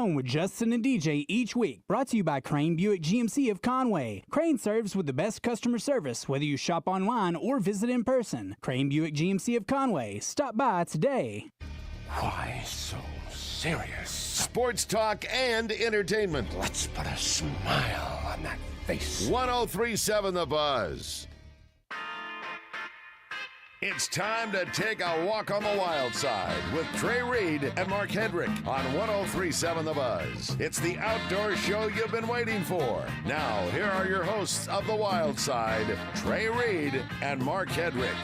home with Justin and DJ each week. Brought to you by Crane Buick GMC of Conway. Crane serves with the best customer service, whether you shop online or visit in person. Crane Buick GMC of Conway. Stop by today. Why so serious? Sports talk and entertainment. Let's put a smile on that face. 103.7 The Buzz. It's time to take a walk on the wild side with Trey Reid and Mark Hedrick on 103.7 The Buzz. It's the outdoor show you've been waiting for. Now, here are your hosts of the wild side, Trey Reid and Mark Hedrick.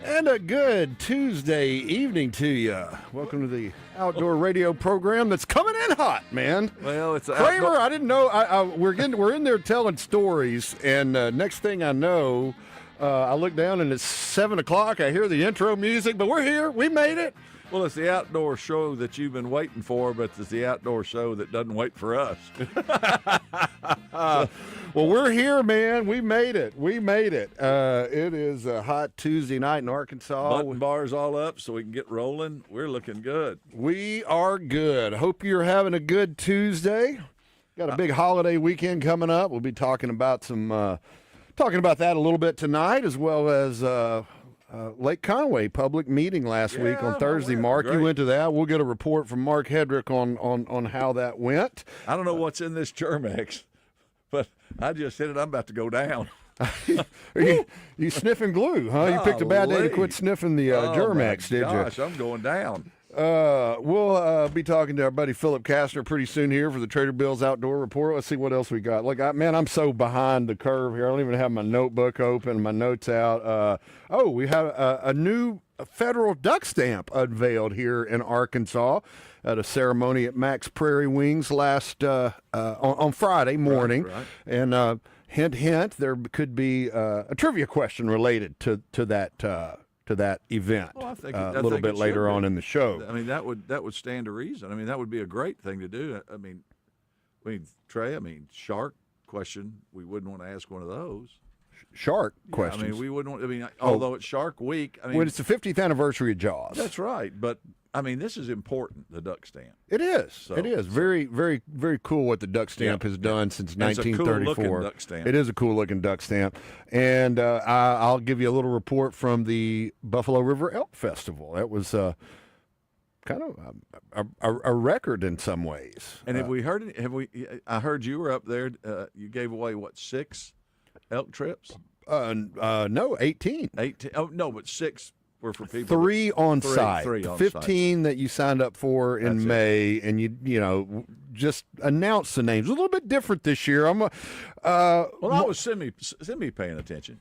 And a good Tuesday evening to you. Welcome to the outdoor radio program that's coming in hot, man. Well, it's Kramer. I didn't know. We're in there telling stories, and next thing I know, I look down and it's 7 o'clock. I hear the intro music, but we're here. We made it. Well, it's the outdoor show that you've been waiting for, but it's the outdoor show that doesn't wait for us. Well, we're here, man. We made it. It is a hot Tuesday night in Arkansas. Button bars all up so we can get rolling. We're looking good. We are good. Hope you're having a good Tuesday. Got a big holiday weekend coming up. We'll be talking about that a little bit tonight, as well as Lake Conway public meeting last week on Thursday. Mark, you went to that. We'll get a report from Mark Hedrick on how that went. I don't know what's in this Germex, but I just hit it. I'm about to go down. you sniffing glue, huh? You picked a bad day to quit sniffing the Germex, did you? Gosh, I'm going down. We'll be talking to our buddy Philip Kastner pretty soon here for the Trader Bill's Outdoor Report. Let's see what else we got. Look, I'm so behind the curve here. I don't even have my notebook open, my notes out. We have a new federal duck stamp unveiled here in Arkansas at a ceremony at Max Prairie Wings last on Friday morning. Right. And hint, hint, there could be a trivia question related to that event a little bit later on in the show. I mean, that would stand to reason. I mean, that would be a great thing to do. I mean, Trey, shark question, we wouldn't want to ask one of those. Shark questions. I mean, we wouldn't want, although it's Shark Week. When it's the 50th anniversary of Jaws. That's right. But, this is important, the duck stamp. It is. It is. Very, very, very cool what the duck stamp has done since 1934. It's a cool-looking duck stamp. It is a cool-looking duck stamp. And I'll give you a little report from the Buffalo River Elk Festival. That was kind of a record in some ways. And I heard you were up there. You gave away, 6 elk trips? No, 18. 18. Oh, no, but 6 were for people. 3 on site. 3 on 15 that you signed up for in May, and you just announced the names. A little bit different this year. I was semi paying attention.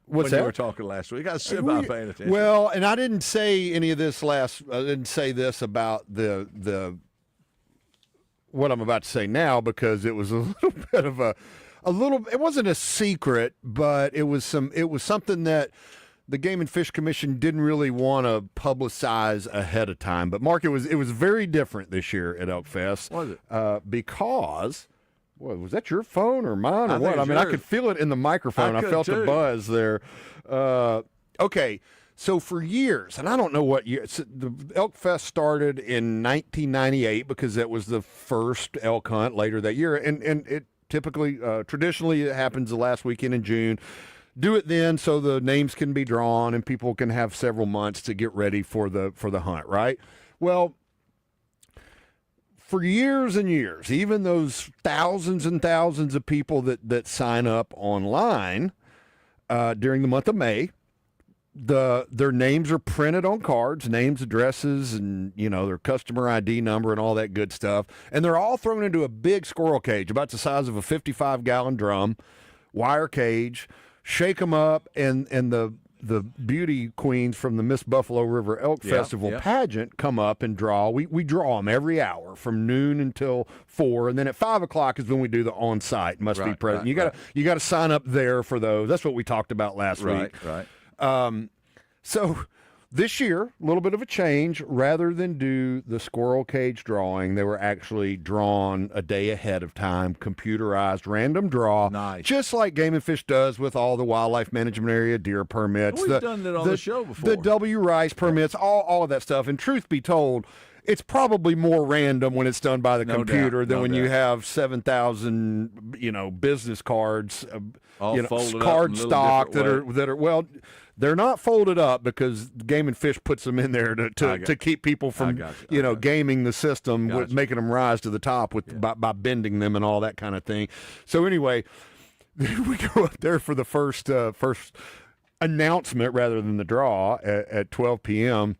What's when that? You were talking last week. I was semi paying attention. Well, and I didn't say any of this I didn't say this about the what I'm about to say now, because it was a little bit of it wasn't a secret, but it was something that the Game and Fish Commission didn't really want to publicize ahead of time. But Mark, it was very different this year at Elk Fest. Was it? Because, was that your phone or mine or what? I could feel it in the microphone. I felt too. the buzz there. Okay. So for years, and I don't know what year, the Elk Fest started in 1998 because that was the first elk hunt later that year. And it typically, traditionally, it happens the last weekend in June. Do it then so the names can be drawn and people can have several months to get ready for the hunt, right? Well, for years and years, even those thousands and thousands of people that sign up online during the month of May, their names are printed on cards, names, addresses, and their customer ID number and all that good stuff, and they're all thrown into a big squirrel cage about the size of a 55-gallon drum, wire cage. Shake them up, and the beauty queens from the Miss Buffalo River Elk Festival pageant come up and draw. We draw them every hour from noon until 4, and then at 5 o'clock is when we do the on-site must be present. You got to sign up there for those. That's what we talked about last week. Right. So this year, a little bit of a change. Rather than do the squirrel cage drawing, they were actually drawn a day ahead of time, computerized random draw. Nice. Just like Game and Fish does with all the wildlife management area deer permits. We've done that on the show before. The W. Rice permits, all of that stuff. And truth be told, it's probably more random when it's done by the computer than when you have 7,000, business cards, all folded card up in a stock little that are well, they're not folded up because Game and Fish puts them in there to keep people from gaming the system, with making them rise to the top by bending them and all that kind of thing. So anyway, we go up there for the first announcement rather than the draw at 12 p.m.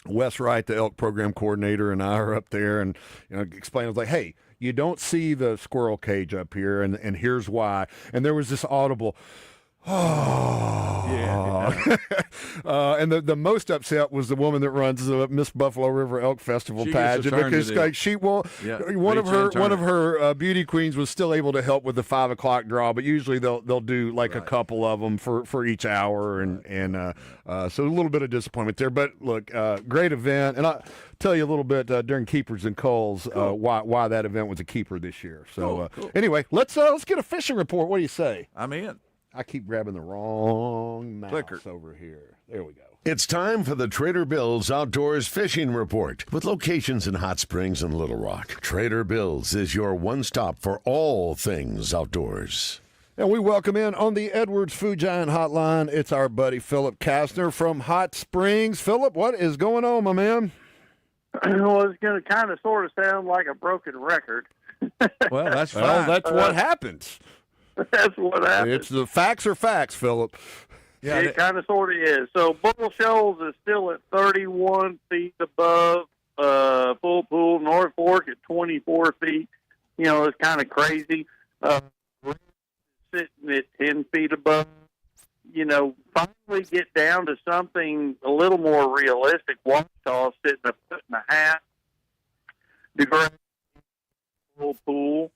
Wes Wright, the elk program coordinator, and I are up there and explaining. I was like, hey, you don't see the squirrel cage up here, and here's why. And there was this audible, oh. Yeah. And the most upset was the woman that runs the Miss Buffalo River Elk Festival pageant, because one of her beauty queens was still able to help with the 5 o'clock draw, but usually they'll do like a couple of them for each hour, and so a little bit of disappointment there. But look, great event, and I'll tell you a little bit during Keepers and Culls why that event was a keeper this year. So cool. Anyway, let's get a fishing report. What do you say? I'm in. I keep grabbing the wrong mouse Clicker over here. There we go. It's time for the Trader Bill's Outdoors Fishing Report. With locations in Hot Springs and Little Rock, Trader Bill's is your one stop for all things outdoors. And we welcome in on the Edwards Food Giant Hotline, it's our buddy Philip Kastner from Hot Springs. Philip, what is going on, my man? Well, it's going to kind of sort of sound like a broken record. Well, that's fine. Well, that's what happens. That's what happens. It's the facts are facts, Philip. Yeah, it kind of sort of is. So Bull Shoals is still at 31 feet above Full Pool. North Fork at 24 feet. It's kind of crazy. Sitting at 10 feet above. Finally get down to something a little more realistic. Washita sitting a 1.5 feet. Full Pool.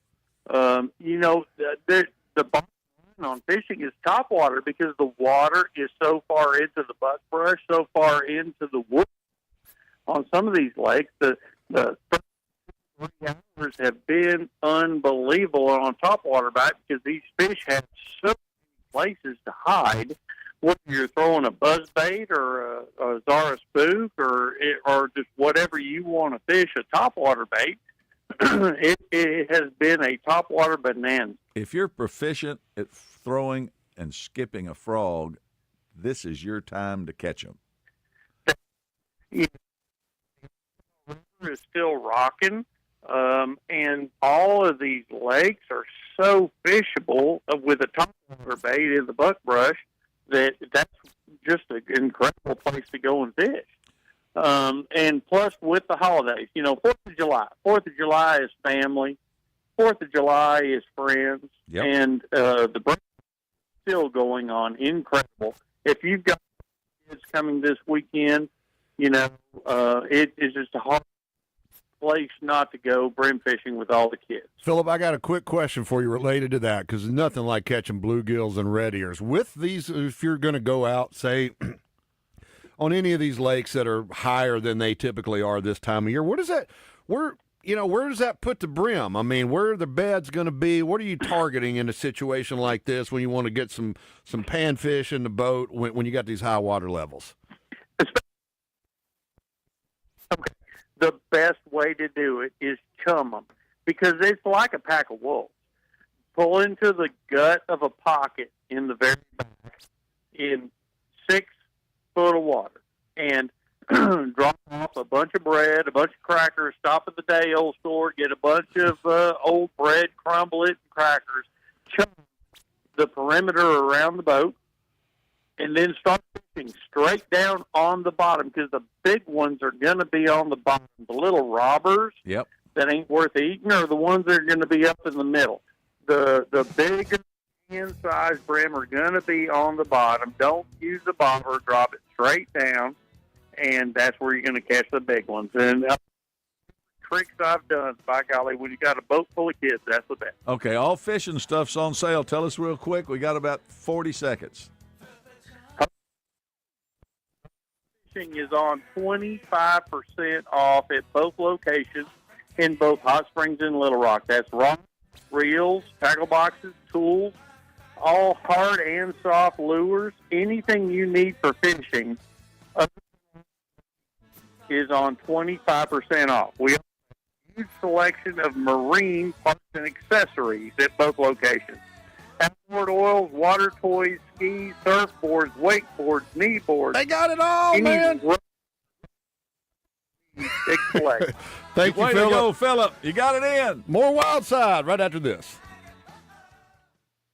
The bottom line on fishing is topwater, because the water is so far into the buckbrush, so far into the wood. On some of these lakes, the first 3 hours have been unbelievable on topwater bite, because these fish have so many places to hide. Whether you're throwing a buzzbait or a Zara spook or just whatever you want to fish, a topwater bait, it has been a topwater bonanza. If you're proficient at throwing and skipping a frog, this is your time to catch them. The river is still rocking, and all of these lakes are so fishable with a topwater bait in the buckbrush that's just an incredible place to go and fish. And plus, with the holidays, 4th of July. 4th of July is family. 4th of July is friends. Yep. And the break is still going on. Incredible. If you've got kids coming this weekend, it is just a hard place not to go brim fishing with all the kids. Philip, I got a quick question for you related to that, because there's nothing like catching bluegills and red ears. With these, if you're going to go out, say, on any of these lakes that are higher than they typically are this time of year, where does that put the brim? I mean, where are the beds going to be? What are you targeting in a situation like this when you want to get some panfish in the boat when you got these high water levels? Okay. The best way to do it is chum them, because it's like a pack of wolves. Pull into the gut of a pocket in the very back in 6 foot of water, and drop off a bunch of bread, a bunch of crackers, stop at the day-old store, get a bunch of old bread, crumble it, and crackers, chum the perimeter around the boat, and then start fishing straight down on the bottom, because the big ones are going to be on the bottom. The little robbers that ain't worth eating are the ones that are going to be up in the middle. The bigger hand-sized brim are going to be on the bottom. Don't use the bobber. Drop it straight down, and that's where you're going to catch the big ones. And tricks I've done, by golly, when you got a boat full of kids, that's the best. Okay, all fishing stuff's on sale. Tell us real quick. We got about 40 seconds. Fishing is on 25% off at both locations in both Hot Springs and Little Rock. That's rods, reels, tackle boxes, tools, all hard and soft lures, anything you need for fishing. is on 25% off. We have a huge selection of marine parts and accessories at both locations. Outboard oils, water toys, skis, surfboards, wakeboards, kneeboards. They got it all, man. Big selection. Thank you, Way to Philip. go, Philip. You got it in. More Wild Side right after this.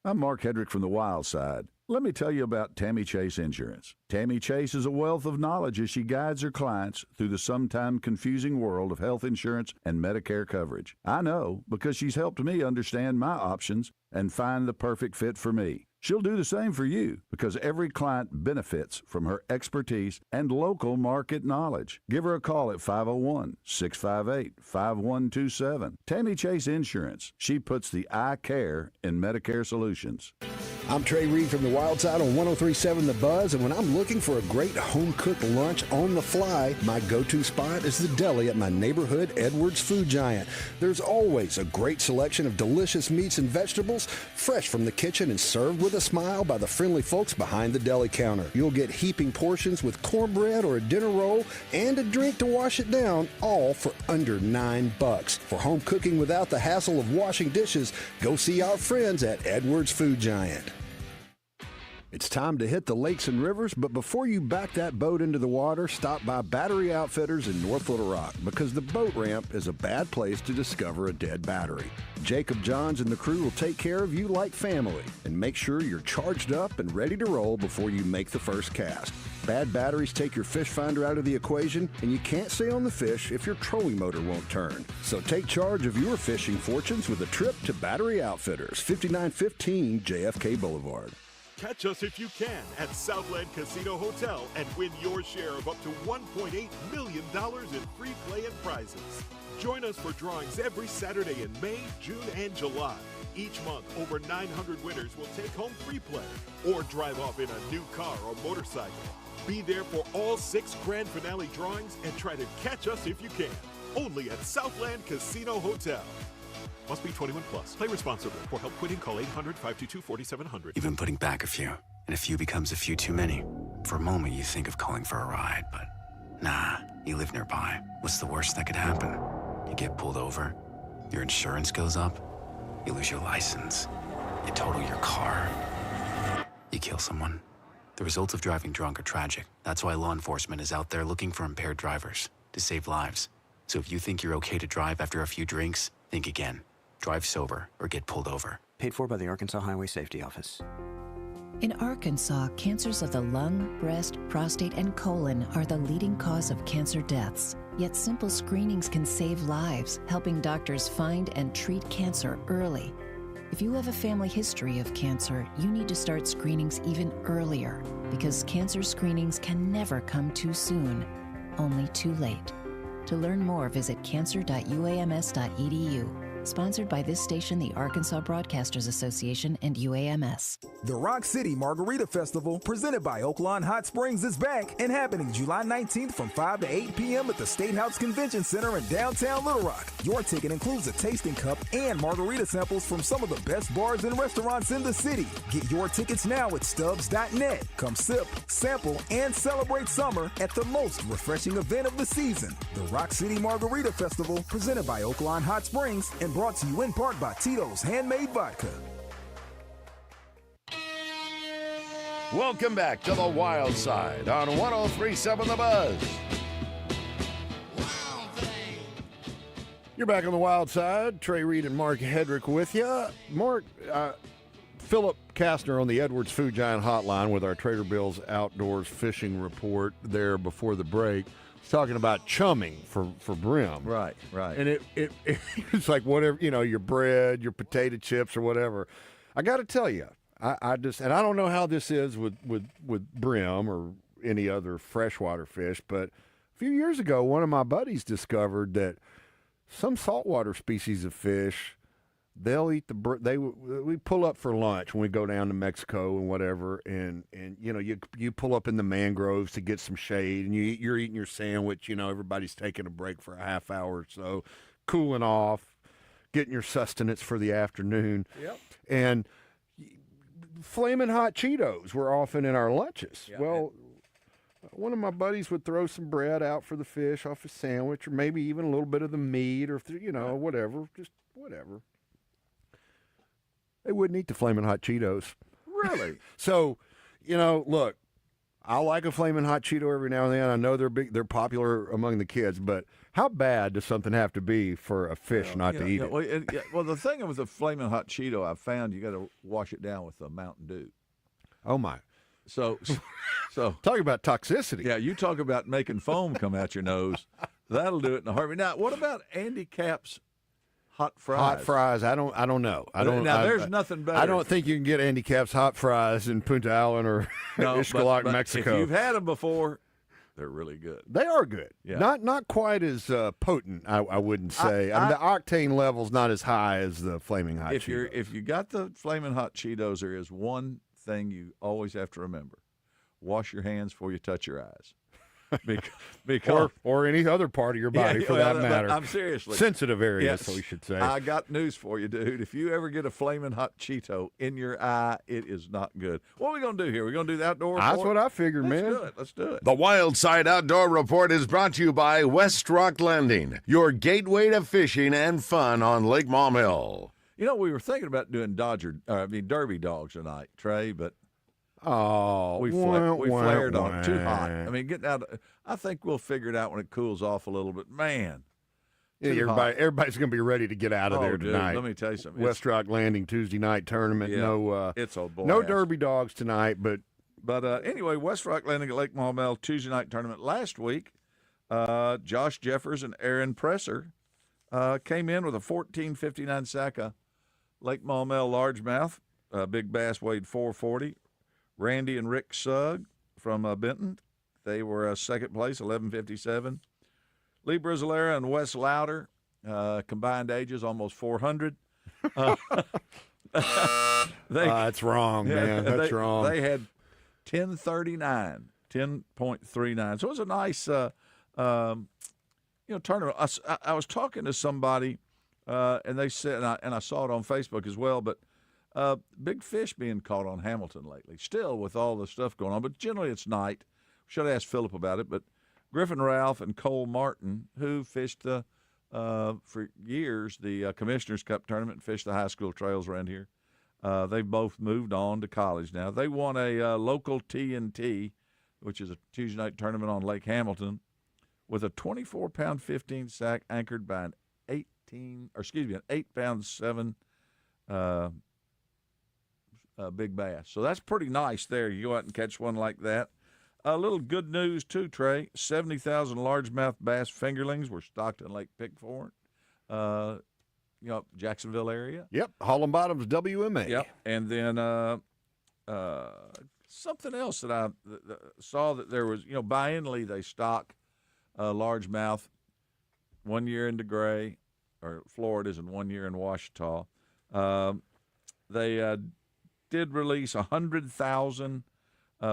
I'm Mark Hedrick from the Wild Side. Let me tell you about Tammy Chase Insurance. Tammy Chase is a wealth of knowledge as she guides her clients through the sometimes confusing world of health insurance and Medicare coverage. I know because she's helped me understand my options and find the perfect fit for me. She'll do the same for you because every client benefits from her expertise and local market knowledge. Give her a call at 501-658-5127. Tammy Chase Insurance. She puts the I care in Medicare solutions. I'm Trey Reid from the Wild Side on 103.7 The Buzz, and when I'm looking for a great home-cooked lunch on the fly, my go-to spot is the deli at my neighborhood Edwards Food Giant. There's always a great selection of delicious meats and vegetables, fresh from the kitchen and served with a smile by the friendly folks behind the deli counter. You'll get heaping portions with cornbread or a dinner roll and a drink to wash it down, all for under $9. For home cooking without the hassle of washing dishes, go see our friends at Edwards Food Giant. It's time to hit the lakes and rivers, but before you back that boat into the water, stop by Battery Outfitters in North Little Rock because the boat ramp is a bad place to discover a dead battery. Jacob Johns and the crew will take care of you like family and make sure you're charged up and ready to roll before you make the first cast. Bad batteries take your fish finder out of the equation, and you can't stay on the fish if your trolling motor won't turn. So take charge of your fishing fortunes with a trip to Battery Outfitters, 5915 JFK Boulevard. Catch us if you can at Southland Casino Hotel and win your share of up to $1.8 million in free play and prizes. Join us for drawings every Saturday in May, June, and July. Each month, over 900 winners will take home free play or drive off in a new car or motorcycle. Be there for all 6 grand finale drawings and try to catch us if you can. Only at Southland Casino Hotel. Must be 21 plus. Play responsibly. For help quitting, call 800-522-4700. You've been putting back a few, and a few becomes a few too many. For a moment, you think of calling for a ride, but nah, you live nearby. What's the worst that could happen? You get pulled over, your insurance goes up, you lose your license, you total your car, you kill someone. The results of driving drunk are tragic. That's why law enforcement is out there looking for impaired drivers to save lives. So if you think you're okay to drive after a few drinks, think again. Drive sober or get pulled over. Paid for by the Arkansas Highway Safety Office. In Arkansas, cancers of the lung, breast, prostate, and colon are the leading cause of cancer deaths. Yet simple screenings can save lives, helping doctors find and treat cancer early. If you have a family history of cancer, you need to start screenings even earlier because cancer screenings can never come too soon, only too late. To learn more, visit cancer.uams.edu. Sponsored by this station, the Arkansas Broadcasters Association, and UAMS. The Rock City Margarita Festival, presented by Oaklawn Hot Springs, is back and happening July 19th from 5 to 8 p.m. at the State House Convention Center in downtown Little Rock. Your ticket includes a tasting cup and margarita samples from some of the best bars and restaurants in the city. Get your tickets now at Stubbs.net. Come sip, sample, and celebrate summer at the most refreshing event of the season. The Rock City Margarita Festival, presented by Oaklawn Hot Springs and brought to you in part by Tito's Handmade Vodka. Welcome back to the Wild Side on 103.7 The Buzz. You're back on the Wild Side. Trey Reid and Mark Hedrick with you. Mark, Philip Kastner on the Edwards Food Giant hotline with our Trader Bill's Outdoors Fishing Report there before the break. Talking about chumming for brim. Right. And it's like whatever, your bread, your potato chips or whatever. I got to tell you, I just, and I don't know how this is with brim or any other freshwater fish, but a few years ago, one of my buddies discovered that some saltwater species of fish, they'll eat we pull up for lunch when we go down to Mexico and whatever, and you pull up in the mangroves to get some shade, and you're eating your sandwich. Everybody's taking a break for a half hour or so, cooling off, getting your sustenance for the afternoon. Yep. And flaming hot Cheetos were often in our lunches. Yep. Well, One of my buddies would throw some bread out for the fish off a sandwich, or maybe even a little bit of the meat, or whatever, just whatever. They wouldn't eat the Flamin' Hot Cheetos. Really? So, look, I like a Flamin' Hot Cheeto every now and then. I know they're popular among the kids, but how bad does something have to be for a fish not to eat it? Well, the thing with the Flamin' Hot Cheeto, I've found you got to wash it down with the Mountain Dew. Oh my! So talk about toxicity. Yeah, you talk about making foam come out your nose. That'll do it in a heartbeat. Now, what about Andy Capp's hot fries? Hot fries. I don't know. There's nothing better. I don't think you can get Andy Capp's hot fries in Punta Allen or Ishkalak, Mexico. If you've had them before, they're really good. They are good. Yeah. Not quite as potent, I wouldn't say. I mean, the octane level's not as high as the Flaming Hot Cheetos. If you got the Flaming Hot Cheetos, there is one thing you always have to remember: wash your hands before you touch your eyes. Because or any other part of your body for that matter. I'm seriously sensitive areas, yes, so we should say. I got news for you, dude. If you ever get a Flaming Hot Cheeto in your eye, it is not good. What are we gonna do here? We're gonna do the outdoor report? That's what I figured, man. Let's do it. The Wild Side Outdoor Report is brought to you by West Rock Landing, your gateway to fishing and fun on Lake Maumelle. We were thinking about doing Derby dogs tonight, Trey, but we flared on it. Too hot. I mean, getting out. I think we'll figure it out when it cools off a little bit. Man, everybody's going to be ready to get out of there tonight. Let me tell you something. West Rock Landing Tuesday night tournament. Yeah, it's old boy. No Derby dogs tonight, but anyway, West Rock Landing at Lake Maumelle Tuesday night tournament last week. Josh Jeffers and Aaron Presser came in with a 14.59 sack of Lake Maumelle largemouth. Big bass weighed 440. Randy and Rick Sugg from Benton, they were second place, 11.57. Lee Brizzolera and Wes Louder, combined ages almost 400. That's wrong, man. That's wrong. They had 10.39. So it was a nice, tournament. I was talking to somebody, and they said, and I saw it on Facebook as well, but big fish being caught on Hamilton lately, still with all the stuff going on. But generally it's night. Should have asked Philip about it. But Griffin Ralph and Cole Martin, who fished for years the Commissioners Cup tournament and fished the high school trails around here, they've both moved on to college now. They won a local T&T, which is a Tuesday night tournament on Lake Hamilton, with a 24-pound 15 sack anchored by an 8-pound 7 big bass. So that's pretty nice there. You go out and catch one like that. A little good news, too, Trey. 70,000 largemouth bass fingerlings were stocked in Lake Pickford, Jacksonville area. Yep, Holland Bottoms WMA. Yep, and then something else that I saw that there was, biennially they stock largemouth 1 year in DeGray, or Florida's, and 1 year in Ouachita. They did release 100,000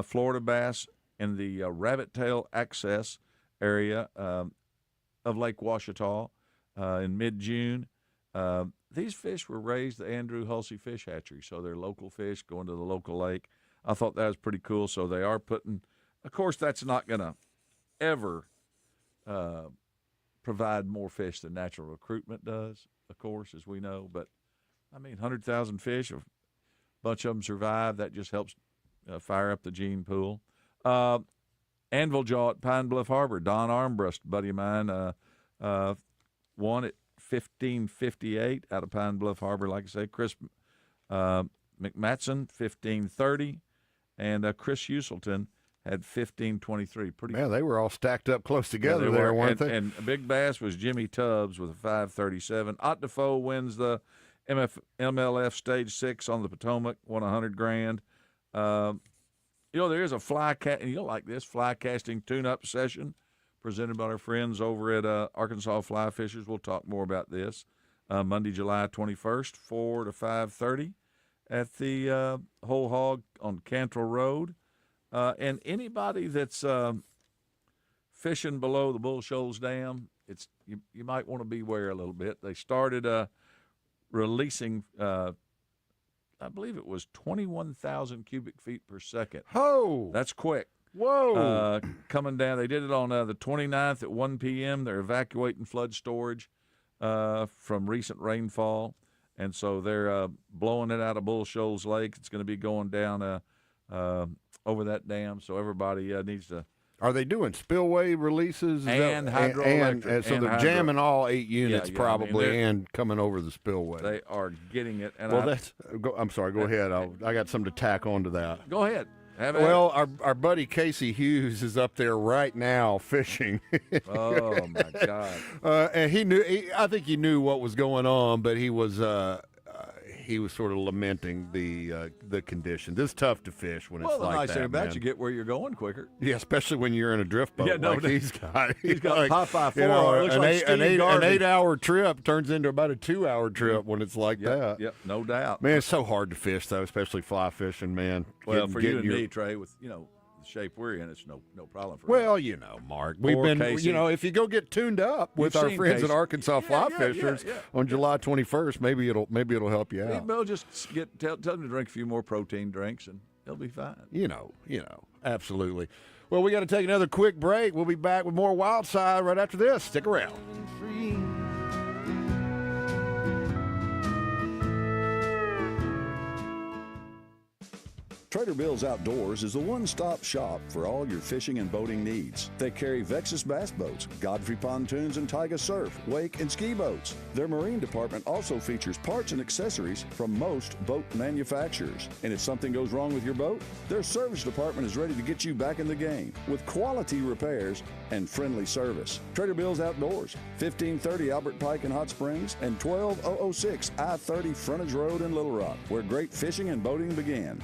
Florida bass in the rabbit tail access area of Lake Ouachita in mid-June. These fish were raised at the Andrew Hulsey Fish Hatchery, so they're local fish going to the local lake. I thought that was pretty cool. So they are putting – of course, that's not going to ever provide more fish than natural recruitment does, of course, as we know. But, 100,000 fish, a bunch of them survive. That just helps fire up the gene pool. Anvil Jaw at Pine Bluff Harbor. Don Armbrust, buddy of mine, won at 15.58 out of Pine Bluff Harbor, like I say. Chris McMatson, 15.30. And Chris Uselton had 15.23. Man, they were all stacked up close together there, weren't they? And Big Bass was Jimmy Tubbs with a 5.37. Ott Defoe wins the MLF Stage 6 on the Potomac, won $100,000. There is a fly casting tune-up session presented by our friends over at Arkansas Fly Fishers. We'll talk more about this Monday, July 21st, 4 to 5:30 at the Whole Hog on Cantrell Road. And anybody that's fishing below the Bull Shoals Dam, you might want to beware a little bit. They started releasing, I believe it was 21,000 cubic feet per second. Oh, that's quick. Whoa! Coming down. They did it on the 29th at 1 p.m. They're evacuating flood storage from recent rainfall, and so they're blowing it out of Bull Shoals Lake. It's going to be going down over that dam, so everybody needs to. Are they doing spillway releases? And hydroelectric. So they're jamming all 8 units probably, and coming over the spillway. They are getting it. And I'm sorry. Go ahead. I got something to tack on to that. Go ahead. Well, our buddy Casey Hughes is up there right now fishing. Oh my God! And he knew. I think he knew what was going on, but he was sort of lamenting the conditions. It's tough to fish when it's like that. Well, the nice thing about man. You get where you're going quicker. Yeah, especially when you're in a drift boat. Yeah, no, like he's got. He's got like, Popeye 4. You know, Looks like an 8-hour trip turns into about a 2-hour trip when it's like that. Yep, no doubt. Man, it's so hard to fish though, especially fly fishing. Man, well, for you and me, Trey, with the shape we're in, it's no problem for us. Mark, we've been, Casey. if you go get tuned up with our friends Casey. at Arkansas Fly Fishers on July 21st, maybe it'll help you out. Maybe just tell them to drink a few more protein drinks, and they'll be fine. Absolutely. Well, we got to take another quick break. We'll be back with more Wild Side right after this. Stick around. Trader Bill's Outdoors is the one-stop shop for all your fishing and boating needs. They carry Vexus bass boats, Godfrey pontoons, and Taiga surf, wake, and ski boats. Their marine department also features parts and accessories from most boat manufacturers. And if something goes wrong with your boat, their service department is ready to get you back in the game with quality repairs and friendly service. Trader Bill's Outdoors, 1530 Albert Pike in Hot Springs and 12006 I-30 Frontage Road in Little Rock, where great fishing and boating began.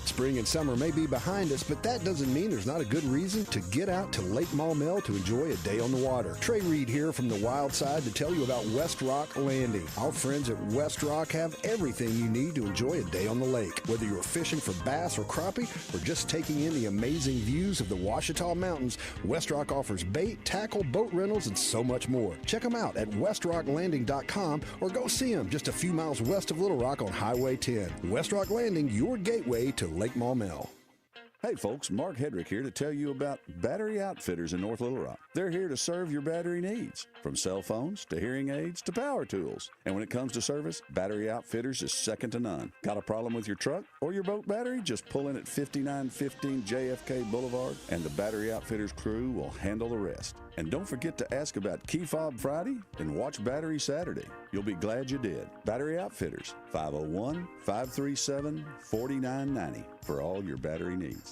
Spring and summer may be behind us, but that doesn't mean there's not a good reason to get out to Lake Maumelle to enjoy a day on the water. Trey Reid here from the Wild Side to tell you about West Rock Landing. Our friends at West Rock have everything you need to enjoy a day on the lake. Whether you're fishing for bass or crappie or just taking in the amazing views of the Ouachita Mountains, West Rock offers bait, tackle, boat rentals, and so much more. Check them out at westrocklanding.com or go see them just a few miles west of Little Rock on Highway 10. West Rock Landing, your gateway to Lake Maumelle. Hey folks, Mark Hedrick here to tell you about Battery Outfitters in North Little Rock. They're here to serve your battery needs, from cell phones to hearing aids to power tools. And when it comes to service, Battery Outfitters is second to none. Got a problem with your truck or your boat battery? Just pull in at 5915 JFK Boulevard and the Battery Outfitters crew will handle the rest. And don't forget to ask about Key Fob Friday and watch Battery Saturday. You'll be glad you did. Battery Outfitters, 501-537-4990 for all your battery needs.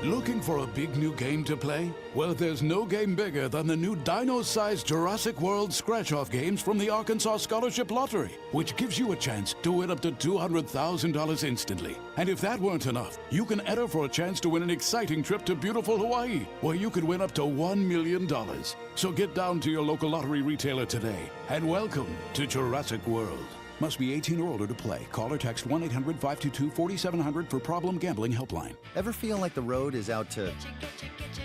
Looking for a big new game to play? Well, there's no game bigger than the new dino-sized Jurassic World scratch-off games from the Arkansas Scholarship Lottery, which gives you a chance to win up to $200,000 instantly. And if that weren't enough, you can enter for a chance to win an exciting trip to beautiful Hawaii, where you could win up to $1 million. So get down to your local lottery retailer today, and welcome to Jurassic World. Must be 18 or older to play. Call or text 1-800-522-4700 for Problem Gambling Helpline. Ever feel like the road is out to...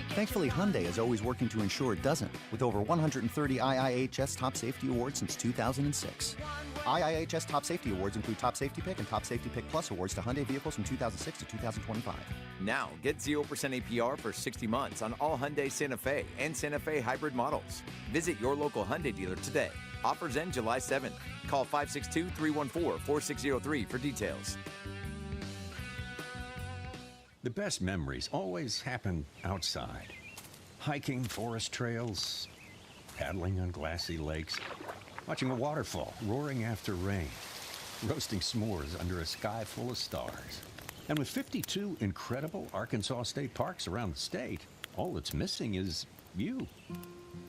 Thankfully, Hyundai is always working to ensure it doesn't, with over 130 IIHS Top Safety Awards since 2006. IIHS Top Safety Awards include Top Safety Pick and Top Safety Pick Plus awards to Hyundai vehicles from 2006 to 2025. Now, get 0% APR for 60 months on all Hyundai Santa Fe and Santa Fe hybrid models. Visit your local Hyundai dealer today. Offers end July 7th. Call 562-314-4603 for details. The best memories always happen outside. Hiking forest trails, paddling on glassy lakes, watching a waterfall roaring after rain, roasting s'mores under a sky full of stars. And with 52 incredible Arkansas state parks around the state, all that's missing is you.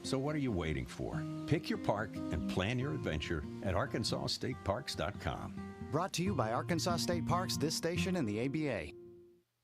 So what are you waiting for? Pick your park and plan your adventure at arkansasstateparks.com. Brought to you by Arkansas State Parks, this station, and the ABA.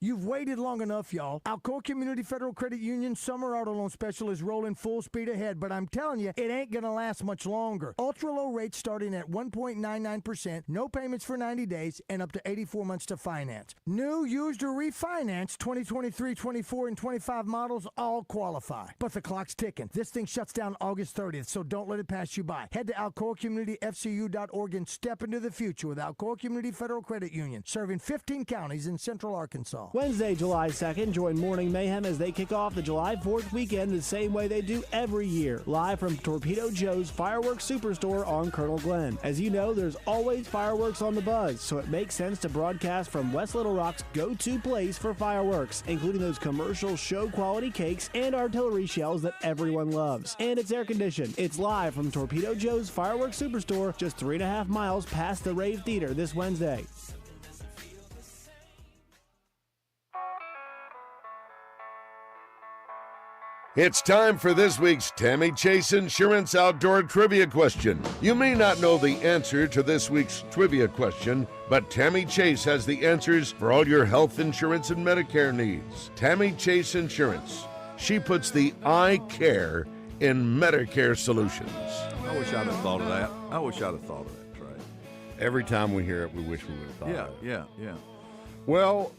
You've waited long enough, y'all. Alcoa Community Federal Credit Union Summer Auto Loan Special is rolling full speed ahead, but I'm telling you, it ain't going to last much longer. Ultra-low rates starting at 1.99%, no payments for 90 days, and up to 84 months to finance. New, used, or refinance 2023, 24, and 25 models all qualify. But the clock's ticking. This thing shuts down August 30th, so don't let it pass you by. Head to alcoacommunityfcu.org and step into the future with Alcoa Community Federal Credit Union, serving 15 counties in central Arkansas. Wednesday, July 2nd, join Morning Mayhem as they kick off the July 4th weekend the same way they do every year, live from Torpedo Joe's Fireworks Superstore on Colonel Glenn. As you know, there's always fireworks on the buzz, so it makes sense to broadcast from West Little Rock's go-to place for fireworks, including those commercial show-quality cakes and artillery shells that everyone loves. And it's air-conditioned. It's live from Torpedo Joe's Fireworks Superstore, just 3.5 miles past the Rave Theater this Wednesday. It's time for this week's Tammy Chase Insurance Outdoor Trivia Question. You may not know the answer to this week's trivia question, but Tammy Chase has the answers for all your health insurance and Medicare needs. Tammy Chase Insurance. She puts the I care in Medicare solutions. I wish I'd have thought of that. Trey. Every time we hear it, we wish we would have thought of it. Yeah. Well,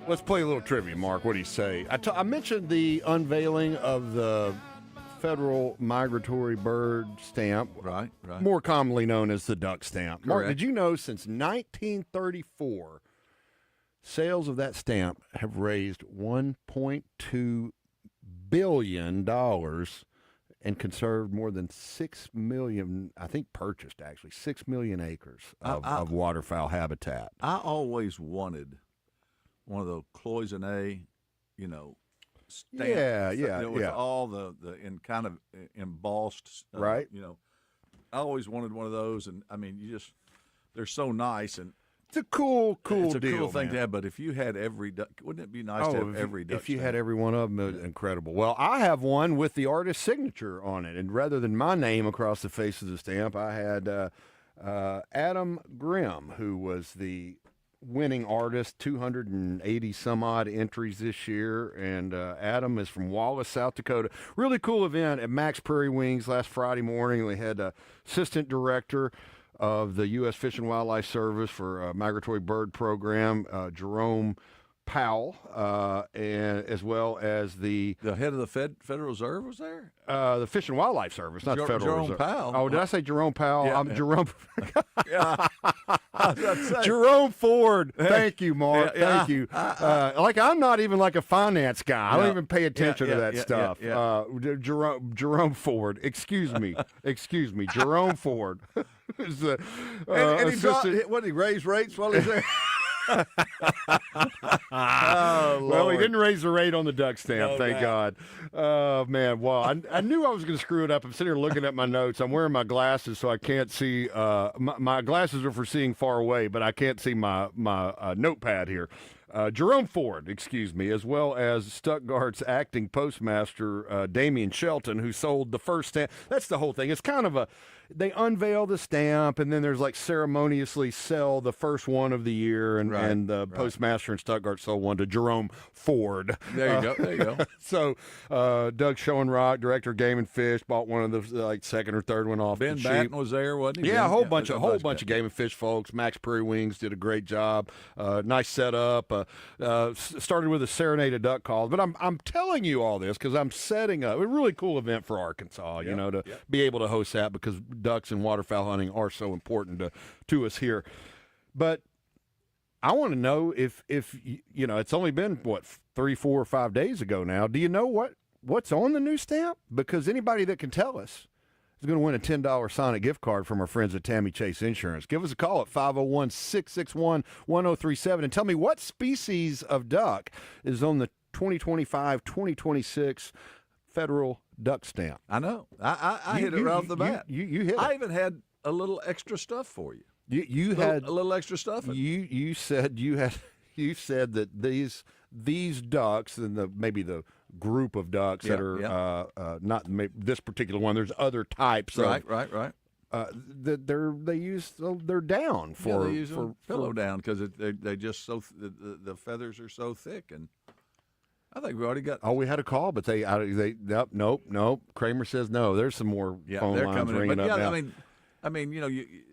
let's play a little trivia, Mark. What do you say? I mentioned the unveiling of the federal migratory bird stamp, right. more commonly known as the duck stamp. Mark, Correct. did you know since 1934, sales of that stamp have raised $1.2 billion and conserved more than 6 million, I think purchased actually, 6 million acres of waterfowl habitat. I always wanted one of those cloisonne, stamps. With all the in kind of embossed, right? I always wanted one of those, and I mean, they're so nice, and it's a cool it's a deal, cool thing man. to have. But if you had every duck, wouldn't it be nice to have every duck? If you stamp? had every one of them, incredible. Well, I have one with the artist's signature on it, and rather than my name across the face of the stamp, I had Adam Grimm, who was the winning artist, 280 some odd entries this year, and Adam is from Wallace, South Dakota. Really cool event at Max Prairie Wings last Friday morning. They had assistant director of the U.S. Fish and Wildlife Service for Migratory Bird Program, Jerome Powell, and as well as the head of the Federal Reserve was there. The Fish and Wildlife Service, not the Federal Jerome Reserve. Powell. Oh, did I say Jerome Powell? Yeah, I'm Jerome. Yeah. I was about to say. Jerome Ford. Thank you, Mark. Yeah. Thank you. Like I'm not even like a finance guy. I don't even pay attention to that stuff. Jerome Ford. Excuse me. Jerome Ford. Is the, and he raise rates while he's there? Well, he didn't raise the rate on the duck stamp, thank God. Oh, man. Well, I knew I was going to screw it up. I'm sitting here looking at my notes. I'm wearing my glasses, so I can't see. My glasses are for seeing far away, but I can't see my notepad here. Jerome Ford, excuse me, as well as Stuttgart's acting postmaster, Damian Shelton, who sold the first stamp. That's the whole thing. It's kind of they unveil the stamp, and then there's like ceremoniously sell the first one of the year, and the postmaster in Stuttgart sold one to Jerome Ford. There you go. So Doug Schoenrock, director of Game and Fish, bought one of the second or third one off. Ben Batten was there, wasn't he? Yeah, a whole bunch of Game and Fish folks. Max Prairie Wings did a great job. Nice setup. Started with a serenade of duck calls, but I'm telling you all this because I'm setting up a really cool event for Arkansas. To be able to host that because ducks and waterfowl hunting are so important to us here. But I want to know if it's only been 3, 4, or 5 days ago now. Do you know what's on the new stamp? Because anybody that can tell us is going to win a $10 Sonic gift card from our friends at Tammy Chase Insurance. Give us a call at 501-661-1037 and tell me what species of duck is on the 2025-2026 federal duck stamp. I know. I hit it right off the bat. You hit it. I even had a little extra stuff for you. You had a little extra stuff. You said that these ducks and maybe the group of ducks that are not this particular one. There's other types. Right. They use their down for they use for pillow down because they just the feathers are so thick, and I think we already got. Oh, we had a call, but nope. Kramer says no. There's some more phone they're lines coming ringing in. But up now. I mean,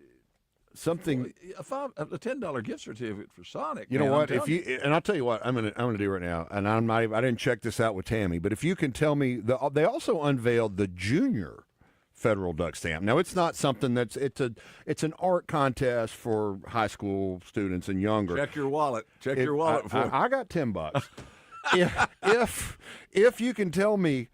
something a $10 gift certificate for Sonic. You know what? And I'll tell you what I'm gonna do right now, and I didn't check this out with Tammy, but if you can tell me, they also unveiled the junior federal duck stamp. Now, it's not something it's an art contest for high school students and younger. Check your wallet. Check your wallet for I got $10. if you can tell me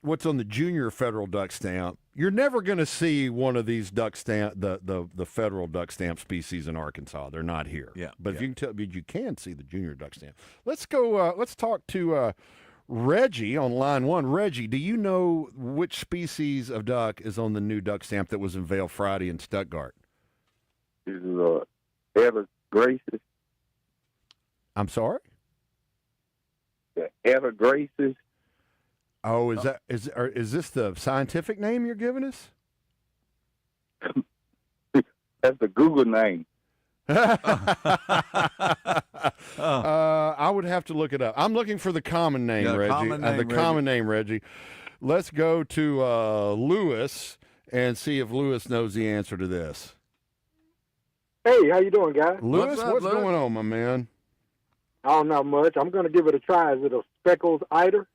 what's on the junior federal duck stamp, you're never going to see one of these duck stamp the federal duck stamp species in Arkansas. They're not here. Yeah, but if you can tell, but you can see the junior duck stamp. Let's go. Let's talk to Reggie on line 1. Reggie, do you know which species of duck is on the new duck stamp that was unveiled Friday in Stuttgart? This is Evergraces. I'm sorry? The Evergraces. Oh, is this the scientific name you're giving us? That's the Google name. I would have to look it up. I'm looking for the common name, Reggie. Common name, Reggie. Let's go to Lewis and see if Lewis knows the answer to this. Hey, how you doing, guys? Lewis, what's going on, my man? Oh, not much. I'm going to give it a try. Is it a speckled eider?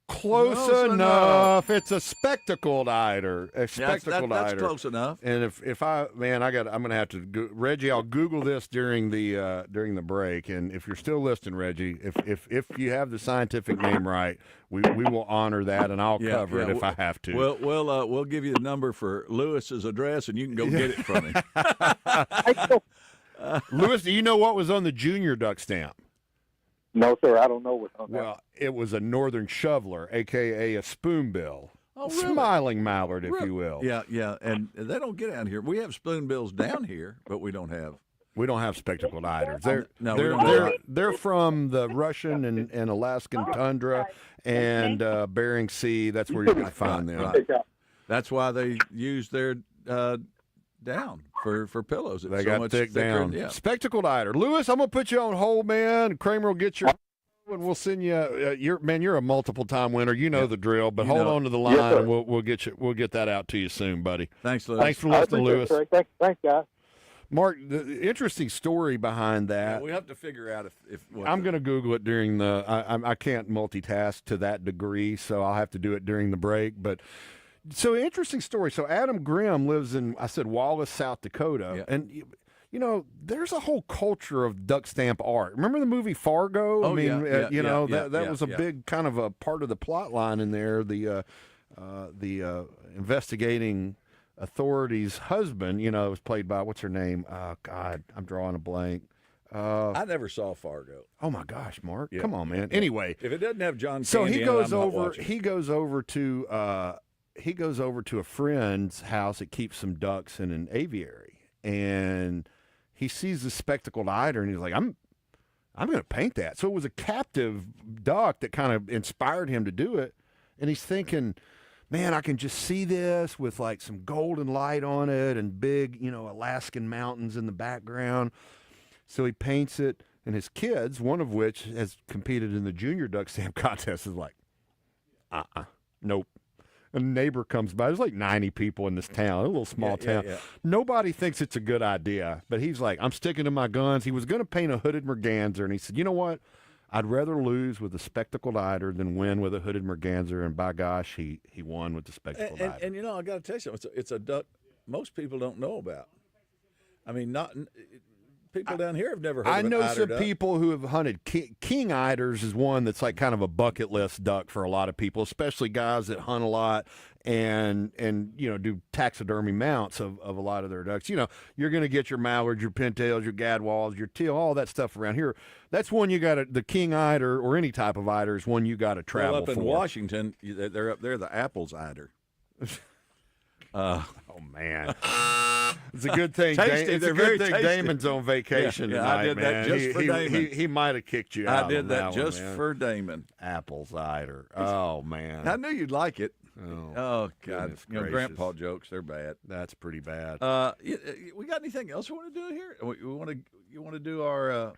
Close enough. It's a spectacled eider. That's close enough. And if I'm going to have to Reggie. I'll Google this during the break. And if you're still listening, Reggie, if you have the scientific name right, we will honor that, and I'll cover it if I have to. We'll give you the number for Lewis's address, and you can go get it from him. Lewis, do you know what was on the junior duck stamp? No, sir. I don't know what's on that. Well, it was a northern shoveler, a.k.a. a spoonbill. Oh, really? Smiling mallard, if you will. Yeah, and they don't get out here. We have spoonbills down here, but we don't have spectacled eiders. They're from the Russian and Alaskan tundra and Bering Sea. That's where you're going to find them. Right. That's why they use their down for pillows. It's they so got much thick thicker, down. Yeah. Spectacled eider. Lewis, I'm going to put you on hold, man. Kramer will get your and we'll send you. You're a multiple time winner. You know the drill. But hold on to the line, and we'll get that out to you soon, buddy. Thanks, Lewis. Thanks for listening, Lewis. Thanks, guys. Mark, the interesting story behind that. Yeah, we have to figure out if I'm going to Google it during the. I can't multitask to that degree, so I'll have to do it during the break. But so interesting story. So Adam Grimm lives in Wallace, South Dakota, and there's a whole culture of duck stamp art. Remember the movie Fargo? That was a big kind of a part of the plot line in there. The investigating authorities' husband, was played by, what's her name? God, I'm drawing a blank. I never saw Fargo. Oh my gosh, Mark! Yeah. Come on, man. Anyway, if it doesn't have John, so Candy he goes in it, over. He goes over to a friend's house that keeps some ducks in an aviary, and he sees the spectacled eider, and he's like, I'm going to paint that. So it was a captive duck that kind of inspired him to do it. And he's thinking, man, I can just see this with like some golden light on it and big, Alaskan mountains in the background. So he paints it, and his kids, one of which has competed in the junior duck stamp contest, is like, nope. A neighbor comes by. There's like 90 people in this town, a little small town. Yeah. Nobody thinks it's a good idea, but he's like, I'm sticking to my guns. He was going to paint a hooded merganser, and he said, you know what? I'd rather lose with a spectacled eider than win with a hooded merganser, and by gosh, he won with the spectacled eider. And I got to tell you something. It's a duck most people don't know about. I mean, people down here have never heard of an eider duck. I know some people who have hunted king eiders is one that's like kind of a bucket list duck for a lot of people, especially guys that hunt a lot and do taxidermy mounts of a lot of their ducks. You're going to get your mallards, your pintails, your gadwalls, your teal, all that stuff around here. That's one you got to, the king eider or any type of eider is one you got to travel up in for. Washington, they're up there, the Apples eider. Oh man, it's a good thing. Tasty. It's a good thing Damon's on vacation tonight, I did man. That just for Damon. He might have kicked you out. I did that just one, for Damon. Apples eider. Oh man, I knew you'd like it. Oh God, grandpa jokes, they're bad. That's pretty bad. We got anything else we want to do here? You want to do our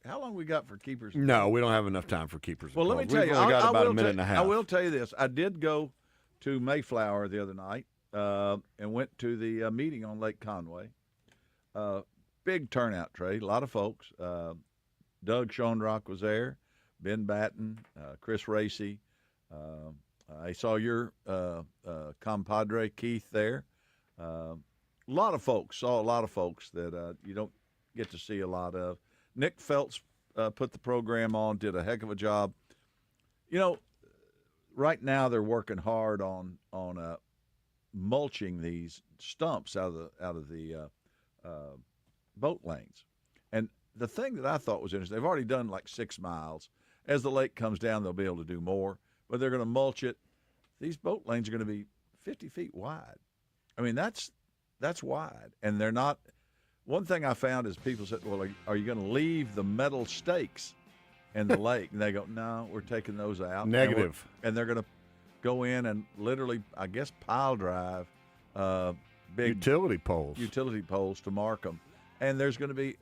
how long we got for keepers? No, we don't have enough time for keepers. Well, let me tell you, we've only got about a minute and a half. I will tell you this: I did go to Mayflower the other night. And went to the meeting on Lake Conway. Big turnout, Trey. A lot of folks. Doug Schoenrock was there, Ben Batten, Chris Racy, I saw your compadre Keith there. A lot of folks that you don't get to see a lot of. Nick Phelps put the program on, did a heck of a job. You know, right now they're working hard on mulching these stumps out of the boat lanes. And the thing that I thought was interesting, they've already done like 6 miles. As the lake comes down, they'll be able to do more, but they're going to mulch it. These boat lanes are going to be 50 feet wide. I mean, that's wide, and they're not. One thing I found is people said, well, are you going to leave the metal stakes in the lake? And they go, no, we're taking those out. Negative. And they're going to go in and literally, I guess, pile drive big utility poles to mark them. And there's going to be,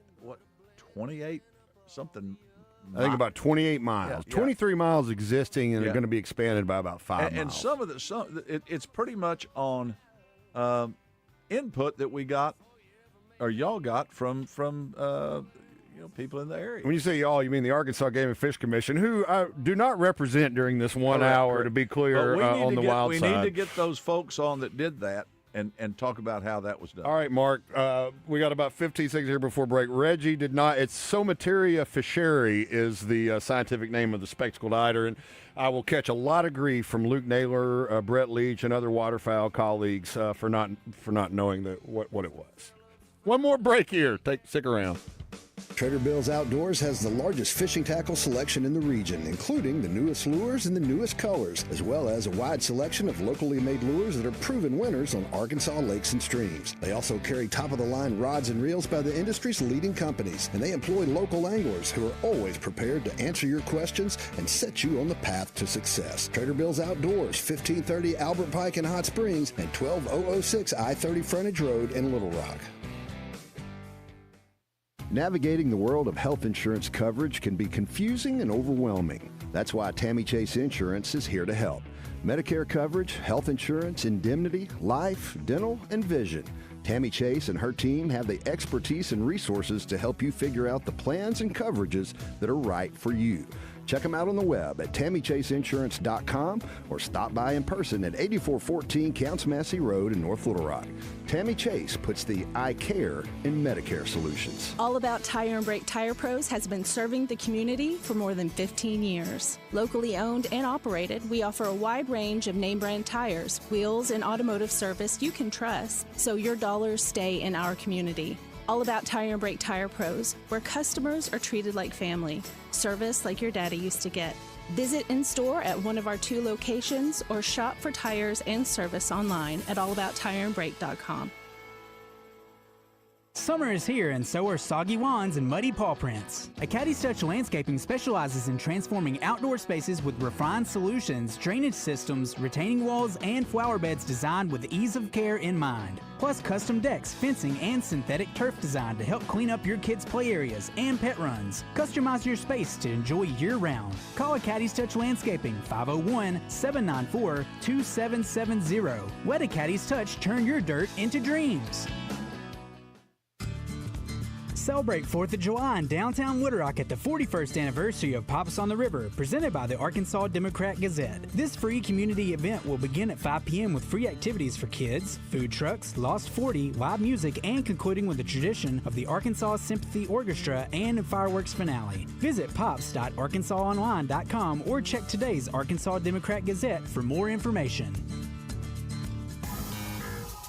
28 something? I think about 28 miles. Yeah. 23 miles existing, and they're going to be expanded by about 5 miles. And some of it's pretty much on input that we got, or y'all got from people in the area. When you say y'all, you mean the Arkansas Game and Fish Commission, who I do not represent during this 1 hour, correct. to be clear, on the wild side. We need to get those folks on that did that and talk about how that was done. All right, Mark, we got about 15 seconds here before break. Reggie did not. It's Somateria fischeri is the scientific name of the spectacled eider, and I will catch a lot of grief from Luke Naylor, Brett Leach, and other waterfowl colleagues for not knowing what it was. One more break here. Stick around. Trader Bill's Outdoors has the largest fishing tackle selection in the region, including the newest lures and the newest colors, as well as a wide selection of locally made lures that are proven winners on Arkansas lakes and streams. They also carry top-of-the-line rods and reels by the industry's leading companies, and they employ local anglers who are always prepared to answer your questions and set you on the path to success. Trader Bill's Outdoors, 1530 Albert Pike in Hot Springs and 12006 I-30 Frontage Road in Little Rock. Navigating the world of health insurance coverage can be confusing and overwhelming. That's why Tammy Chase Insurance is here to help. Medicare coverage, health insurance, indemnity, life, dental, and vision. Tammy Chase and her team have the expertise and resources to help you figure out the plans and coverages that are right for you. Check them out on the web at TammyChaseInsurance.com or stop by in person at 8414 Counts Massey Road in North Little Rock. Tammy Chase puts the I care in Medicare solutions. All About Tire and Brake Tire Pros has been serving the community for more than 15 years. Locally owned and operated, we offer a wide range of name brand tires, wheels, and automotive service you can trust, so your dollars stay in our community. All About Tire and Brake Tire Pros, where customers are treated like family. Service like your daddy used to get. Visit in-store at one of our 2 locations or shop for tires and service online at allabouttireandbrake.com. Summer is here, and so are soggy wands and muddy paw prints. Caddy's Touch Landscaping specializes in transforming outdoor spaces with refined solutions, drainage systems, retaining walls, and flower beds designed with ease of care in mind. Plus custom decks, fencing, and synthetic turf design to help clean up your kids' play areas and pet runs. Customize your space to enjoy year-round. Call Caddy's Touch Landscaping, 501-794-2770. Let a Caddy's Touch turn your dirt into dreams. Celebrate 4th of July in downtown Little Rock at the 41st anniversary of Pops on the River, presented by the Arkansas Democrat-Gazette. This free community event will begin at 5 p.m. with free activities for kids, food trucks, Lost 40, live music, and concluding with the tradition of the Arkansas Sympathy Orchestra and a fireworks finale. Visit pops.arkansasonline.com or check today's Arkansas Democrat-Gazette for more information.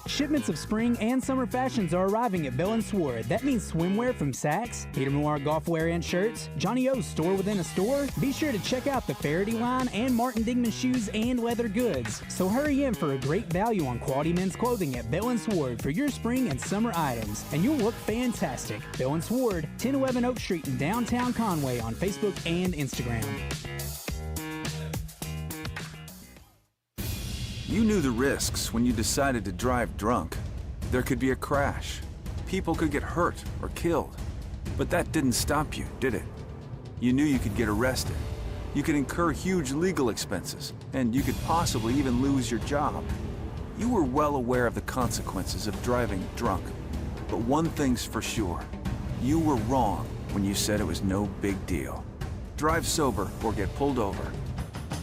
Shipments of spring and summer fashions are arriving at Bell & Sword. That means swimwear from Saks, Peter Millar golf wear and shirts, Johnny O's store within a store. Be sure to check out the Faraday line and Martin Dingman shoes and leather goods. So hurry in for a great value on quality men's clothing at Bell & Sword for your spring and summer items, and you'll look fantastic. Bell & Sword, 1011 Oak Street in downtown Conway on Facebook and Instagram. You knew the risks when you decided to drive drunk. There could be a crash. People could get hurt or killed. But that didn't stop you, did it? You knew you could get arrested. You could incur huge legal expenses, and you could possibly even lose your job. You were well aware of the consequences of driving drunk. But one thing's for sure. You were wrong when you said it was no big deal. Drive sober or get pulled over.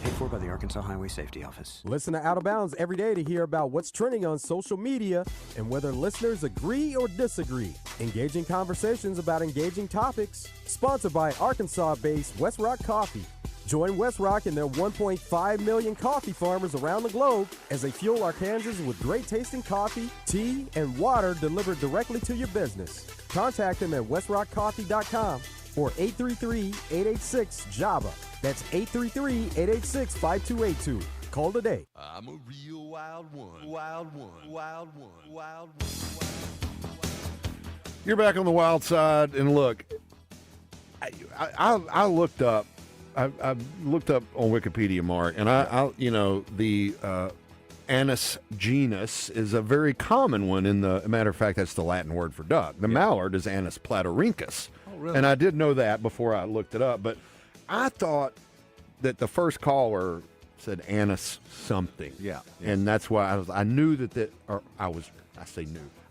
Paid for by the Arkansas Highway Safety Office. Listen to Out of Bounds every day to hear about what's trending on social media and whether listeners agree or disagree. Engaging conversations about engaging topics. Sponsored by Arkansas-based West Rock Coffee. Join West Rock and their 1.5 million coffee farmers around the globe as they fuel Arkansans with great tasting coffee, tea, and water delivered directly to your business. Contact them at westrockcoffee.com or 833-886-JAVA. That's 833-886-5282. Call today. I'm a real wild one. Wild one. Wild one. Wild one. You're back on the wild side, and look, I looked up. I looked up on Wikipedia, Mark, and the Anis genus is a very common one. Matter of fact, that's the Latin word for duck. The mallard is Anis platyrhynchus. Oh, really? And I did know that before I looked it up, but I thought that the first caller said Anis something. Yeah. And that's why I knew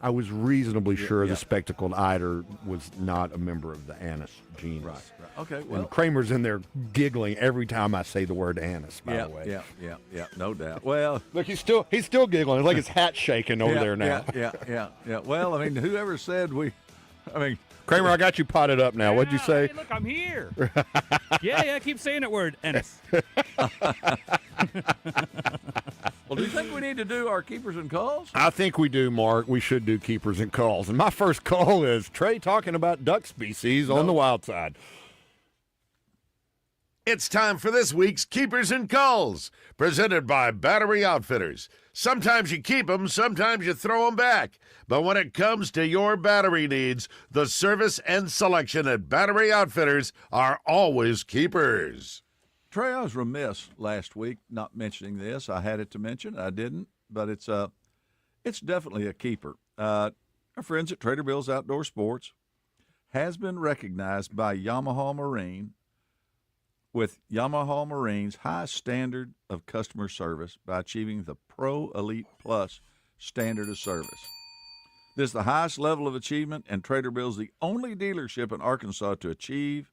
I was reasonably sure the spectacled eider was not a member of the Anis genus. Right. Okay. Well, and Kramer's in there giggling every time I say the word Anis, by the way. Yeah, no doubt. Well, look, he's still giggling. It's like his hat's shaking over there now. Yeah. Well, I mean, whoever said Kramer, I got you potted up now. What'd you say? Hey, look, I'm here. I keep saying that word, Ennis. Well, do you think we need to do our keepers and calls? I think we do, Mark. We should do keepers and calls. And my first call is Trey talking about duck species on the wild side. It's time for this week's Keepers and Calls, presented by Battery Outfitters. Sometimes you keep them, sometimes you throw them back. But when it comes to your battery needs, the service and selection at Battery Outfitters are always keepers. Trey, I was remiss last week not mentioning this. I had it to mention. I didn't, but it's definitely a keeper. Our friends at Trader Bill's Outdoor Sports has been recognized by Yamaha Marine with Yamaha Marine's highest standard of customer service by achieving the Pro Elite Plus standard of service. This is the highest level of achievement, and Trader Bill's the only dealership in Arkansas to achieve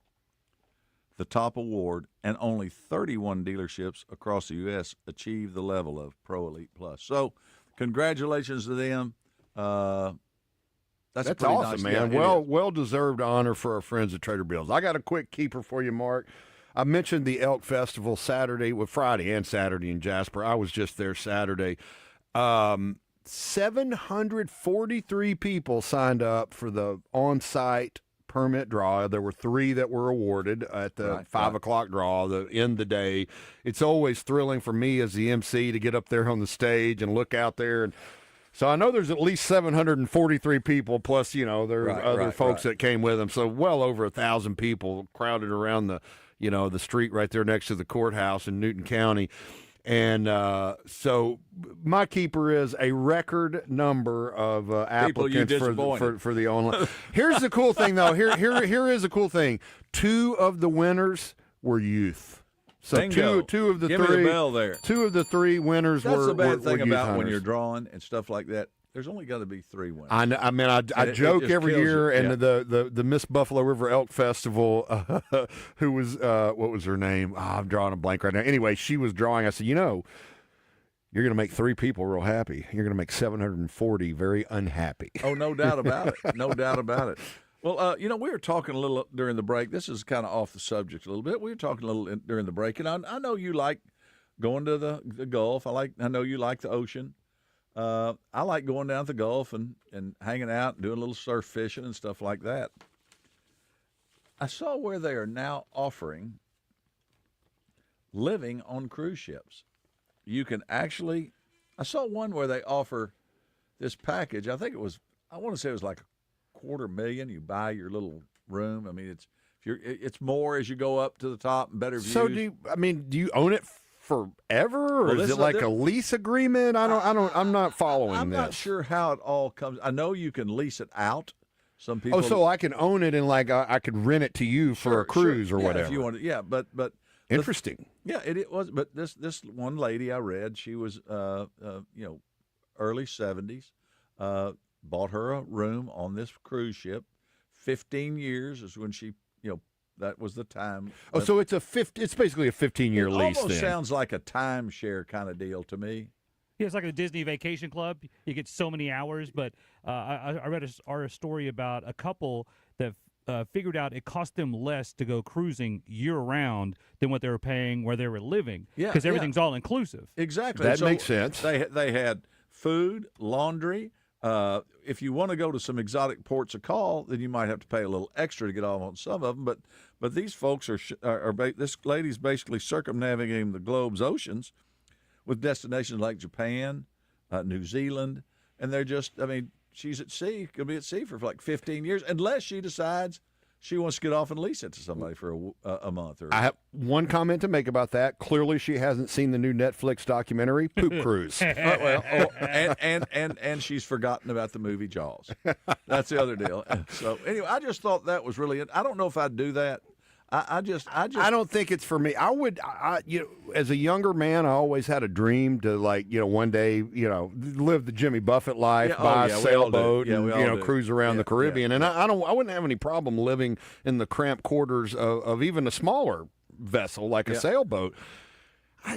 the top award, and only 31 dealerships across the U.S. achieve the level of Pro Elite Plus. So, congratulations to them. That's awesome, nice. man. Well-deserved honor for our friends at Trader Bill's. I got a quick keeper for you, Mark. I mentioned the Elk Festival Friday and Saturday in Jasper. I was just there Saturday. 743 people signed up for the on-site permit draw. There were 3 that were awarded at the 5 o'clock draw, the end of the day. It's always thrilling for me as the MC to get up there on the stage and look out there. And so I know there's at least 743 people, plus, there are other folks that came with them. So well over 1,000 people crowded around the street right there next to the courthouse in Newton County. And so my keeper is a record number of applicants for the online. Here's the cool thing, though. Here is a cool thing. 2 of the winners were youth. So two of the Give three. Me the bell there. 2 of the 3 winners That's were. the bad were thing youth about hunters. when you're drawing and stuff like that. There's only got to be 3 winners. I joke just every kills year, you. and the Miss Buffalo River Elk Festival, who was what was her name? I'm drawing a blank right now. Anyway, she was drawing. I said, you're going to make 3 people real happy. You're going to make 740 very unhappy. Oh, no doubt about it. No doubt about it. Well, we were talking a little during the break. This is kind of off the subject a little bit. We were talking a little during the break, and I know you like going to the Gulf. I know you like the ocean. I like going down to the Gulf and hanging out and doing a little surf fishing and stuff like that. I saw where they are now offering living on cruise ships. You can actually – I saw one where they offer this package. I want to say it was like $250,000. You buy your little room. I mean, it's more as you go up to the top and better views. So do you own it forever, or is it like a lease agreement? I'm not following this. I'm not sure how it all comes. I know you can lease it out. Some people. Oh, so I can own it and I could rent it to you for a cruise or whatever. If you want to, but interesting. It was. But this one lady I read, she was early 70s, bought her a room on this cruise ship. 15 years is when she That was the time. Oh, so it's it's basically a 15-year lease. Almost then. sounds like a timeshare kind of deal to me. Yeah, it's like a Disney Vacation Club. You get so many hours, but I read a story about a couple that figured out it cost them less to go cruising year-round than what they were paying where they were living. Yeah, because everything's all inclusive. Exactly. That So makes sense. They had food, laundry. If you want to go to some exotic ports of call, then you might have to pay a little extra to get off on some of them. But these folks this lady's basically circumnavigating the globe's oceans with destinations like Japan, New Zealand, and they're just, I mean, she's at sea, could be at sea for like 15 years, unless she decides she wants to get off and lease it to somebody for a month. Or I have one comment to make about that. Clearly, she hasn't seen the new Netflix documentary, Poop Cruise. And she's forgotten about the movie Jaws. That's the other deal. So anyway, I just thought that was really. I don't know if I'd do that. I don't think it's for me. As a younger man, I always had a dream to one day, live the Jimmy Buffett life, buy a sailboat, and cruise around the Caribbean. And I wouldn't have any problem living in the cramped quarters of even a smaller vessel like a sailboat.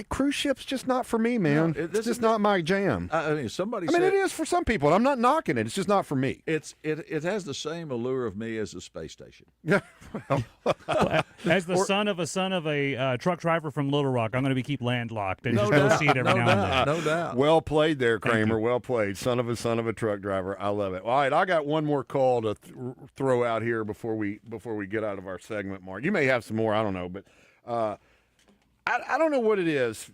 Cruise ship's just not for me, man. No, it's just not my jam. I mean, it is for some people. I'm not knocking it. It's just not for me. It has the same allure of me as the space station. Yeah. As the son of a truck driver from Little Rock, I'm going to keep landlocked and just go see it every now and then. No doubt. Well played there, Kramer. Well played. Son of a truck driver. I love it. All right, I got one more call to throw out here before we get out of our segment, Mark. You may have some more. I don't know, but. I don't know what it is.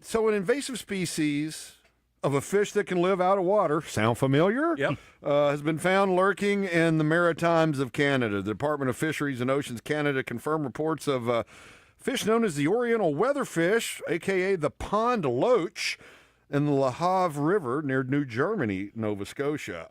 So an invasive species of a fish that can live out of water, sound familiar? Yep. Has been found lurking in the Maritimes of Canada. The Department of Fisheries and Oceans Canada confirmed reports of fish known as the Oriental weatherfish, a.k.a. the pond loach, in the La Have River near New Germany, Nova Scotia.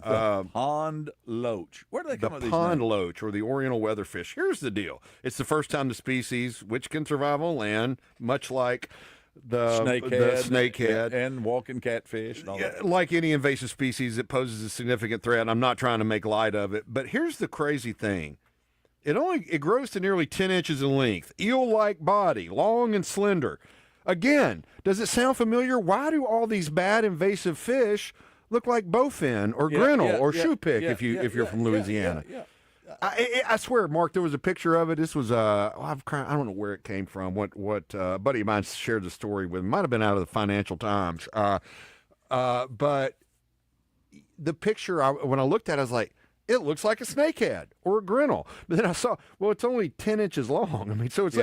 Pond loach. Where do they come up with these names? The pond loach, or the Oriental weatherfish. Here's the deal. It's the first time the species, which can survive on land, much like the snakehead and walking catfish. And all that. Like any invasive species, it poses a significant threat. I'm not trying to make light of it. But here's the crazy thing. It grows to nearly 10 inches in length, eel-like body, long and slender. Again, does it sound familiar? Why do all these bad invasive fish look like bowfin or grinnell or shoepick if you're from Louisiana? I swear, Mark, there was a picture of it. This was I don't know where it came from. What a buddy of mine shared the story with. It might have been out of the Financial Times. But the picture, when I looked at it, I was like, it looks like a snakehead or a grinnell. But then I saw, it's only 10 inches long. I mean, so it's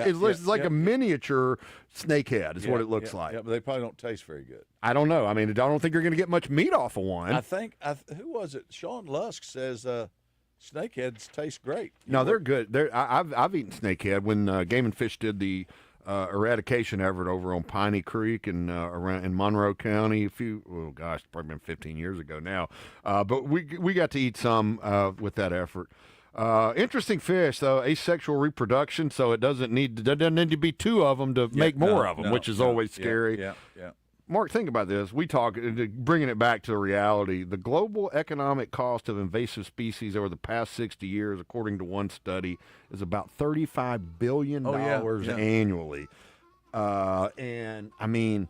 like a miniature snakehead is what it looks like. Yeah, but they probably don't taste very good. I don't know. I mean, I don't think you're going to get much meat off of one. I think, who was it? Sean Lusk says snakeheads taste great. No, they're good. I've eaten snakehead when Game and Fish did the eradication effort over on Piney Creek and around in Monroe County probably been 15 years ago now. But we got to eat some with that effort. Interesting fish, though, asexual reproduction, so there doesn't need to be two of them to make more of them, which is always scary. Yeah. Mark, think about this. We talk, bringing it back to reality, the global economic cost of invasive species over the past 60 years, according to one study, is about $35 billion annually. And, I mean,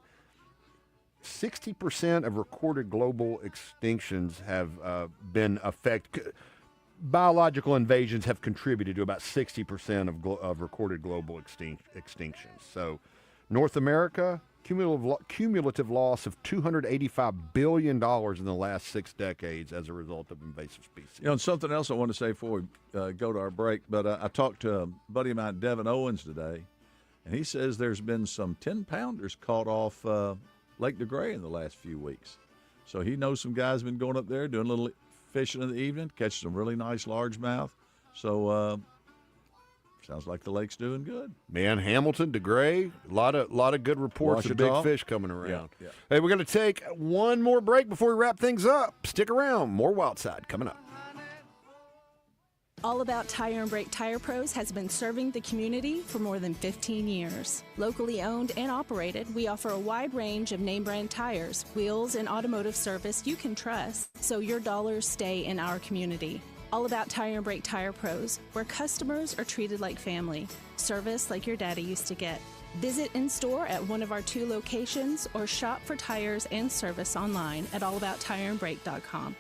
60% of recorded global extinctions have been affected. Biological invasions have contributed to about 60% of recorded global extinctions. So, North America, cumulative loss of $285 billion in the last 6 decades as a result of invasive species. And something else I want to say before we go to our break, but I talked to a buddy of mine, Devin Owens, today, and he says there's been some 10-pounders caught off Lake DeGray in the last few weeks. So he knows some guys have been going up there doing a little fishing in the evening, catching some really nice largemouth. So sounds like the lake's doing good. Man, Hamilton, DeGray, a lot of good reports of big fish coming around. Yeah. Hey, we're going to take one more break before we wrap things up. Stick around. More Wild Side coming up. All About Tire and Brake Tire Pros has been serving the community for more than 15 years. Locally owned and operated, we offer a wide range of name brand tires, wheels, and automotive service you can trust, so your dollars stay in our community. All About Tire and Brake Tire Pros, where customers are treated like family. Service like your daddy used to get. Visit in-store at one of our 2 locations or shop for tires and service online at allabouttireandbrake.com.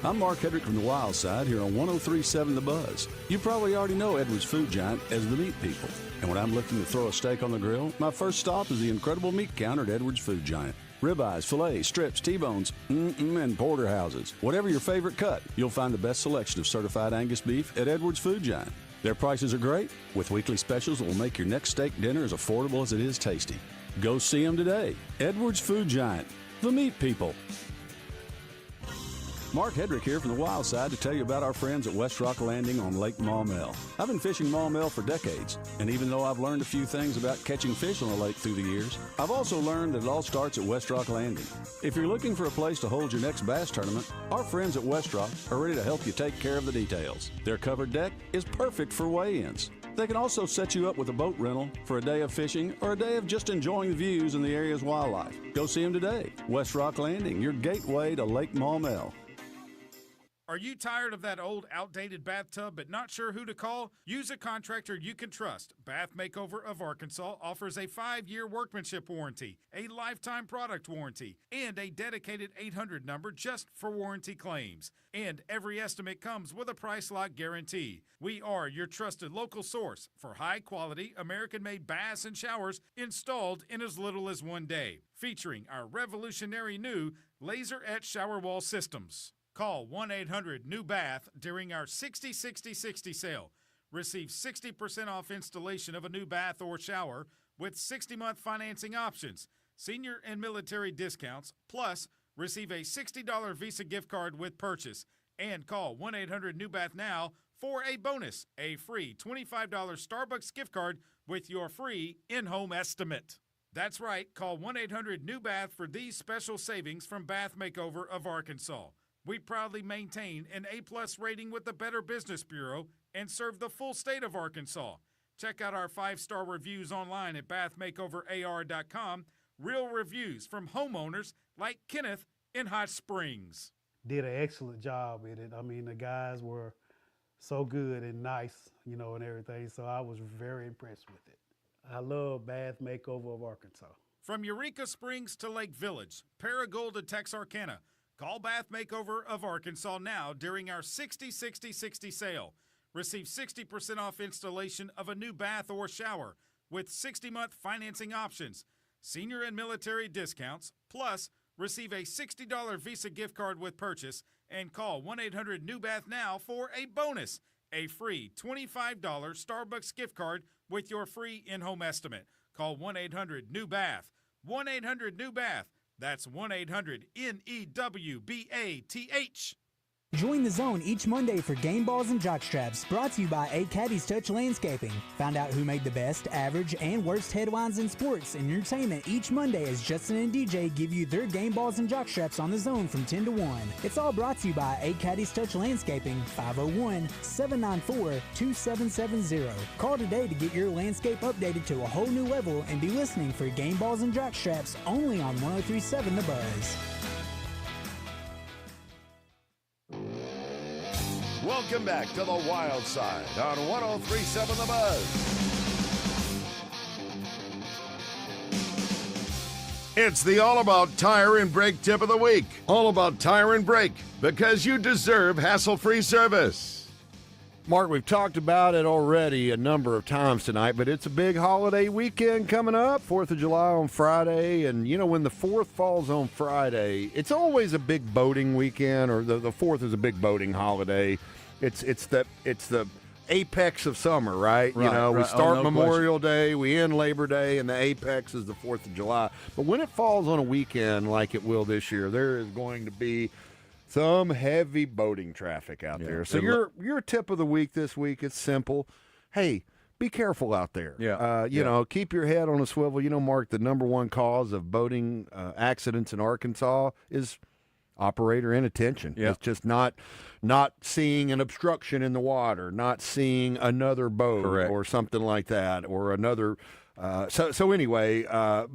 I'm Mark Hedrick from the Wild Side here on 103.7 The Buzz. You probably already know Edwards Food Giant as the meat people. And when I'm looking to throw a steak on the grill, my first stop is the incredible meat counter at Edwards Food Giant. Ribeyes, fillets, strips, T-bones, and porterhouses. Whatever your favorite cut, you'll find the best selection of certified Angus beef at Edwards Food Giant. Their prices are great, with weekly specials that will make your next steak dinner as affordable as it is tasty. Go see them today. Edwards Food Giant, the meat people. Mark Hedrick here from the Wild Side to tell you about our friends at West Rock Landing on Lake Maumelle. I've been fishing Maumelle for decades, and even though I've learned a few things about catching fish on the lake through the years, I've also learned that it all starts at West Rock Landing. If you're looking for a place to hold your next bass tournament, our friends at West Rock are ready to help you take care of the details. Their covered deck is perfect for weigh-ins. They can also set you up with a boat rental for a day of fishing or a day of just enjoying the views and the area's wildlife. Go see them today. West Rock Landing, your gateway to Lake Maumelle. Are you tired of that old, outdated bathtub but not sure who to call? Use a contractor you can trust. Bath Makeover of Arkansas offers a 5-year workmanship warranty, a lifetime product warranty, and a dedicated 800 number just for warranty claims. And every estimate comes with a price lock guarantee. We are your trusted local source for high-quality, American-made baths and showers installed in as little as 1 day, featuring our revolutionary new laser-etched shower wall systems. Call 1-800-NEW-BATH during our 60-60-60 sale. Receive 60% off installation of a new bath or shower with 60-month financing options, senior and military discounts, plus receive a $60 Visa gift card with purchase. And call 1-800-NEW-BATH now for a bonus, a free $25 Starbucks gift card with your free in-home estimate. That's right, call 1-800-NEW-BATH for these special savings from Bath Makeover of Arkansas. We proudly maintain an A+ rating with the Better Business Bureau and serve the full state of Arkansas. Check out our 5-star reviews online at bathmakeoverar.com. Real reviews from homeowners like Kenneth in Hot Springs. Did an excellent job with it. I mean, the guys were so good and nice, and everything. So I was very impressed with it. I love Bath Makeover of Arkansas. From Eureka Springs to Lake Village, Paragould to Texarkana, call Bath Makeover of Arkansas now during our 60-60-60 sale. Receive 60% off installation of a new bath or shower with 60-month financing options, senior and military discounts, plus receive a $60 Visa gift card with purchase, and call 1-800-NEW-BATH now for a bonus, a free $25 Starbucks gift card with your free in-home estimate. Call 1-800-NEW-BATH, 1-800-NEW-BATH. That's 1-800-NEWBATH. Join the zone each Monday for Game Balls and Jock Straps, brought to you by A Caddy's Touch Landscaping. Find out who made the best, average, and worst headlines in sports and entertainment each Monday as Justin and DJ give you their Game Balls and Jock Straps on the zone from 10 to 1. It's all brought to you by A Caddy's Touch Landscaping, 501-794-2770. Call today to get your landscape updated to a whole new level and be listening for Game Balls and Jock Straps only on 103.7 The Buzz. Welcome back to the Wild Side on 103.7 The Buzz. It's the All About Tire and Brake tip of the week. All About Tire and Brake, because you deserve hassle-free service. Mark, we've talked about it already a number of times tonight, but it's a big holiday weekend coming up, 4th of July on Friday, and when the 4th falls on Friday, it's always a big boating weekend, or the 4th is a big boating holiday. It's the apex of summer, right? We start Memorial Day, we end Labor Day, and the apex is the 4th of July. But when it falls on a weekend like it will this year, there is going to be some heavy boating traffic out there. So your tip of the week this week is simple. Hey, be careful out there. Keep your head on a swivel. Mark, the number one cause of boating accidents in Arkansas is operator inattention. It's just not seeing an obstruction in the water, not seeing another boat or something like that, or another So anyway,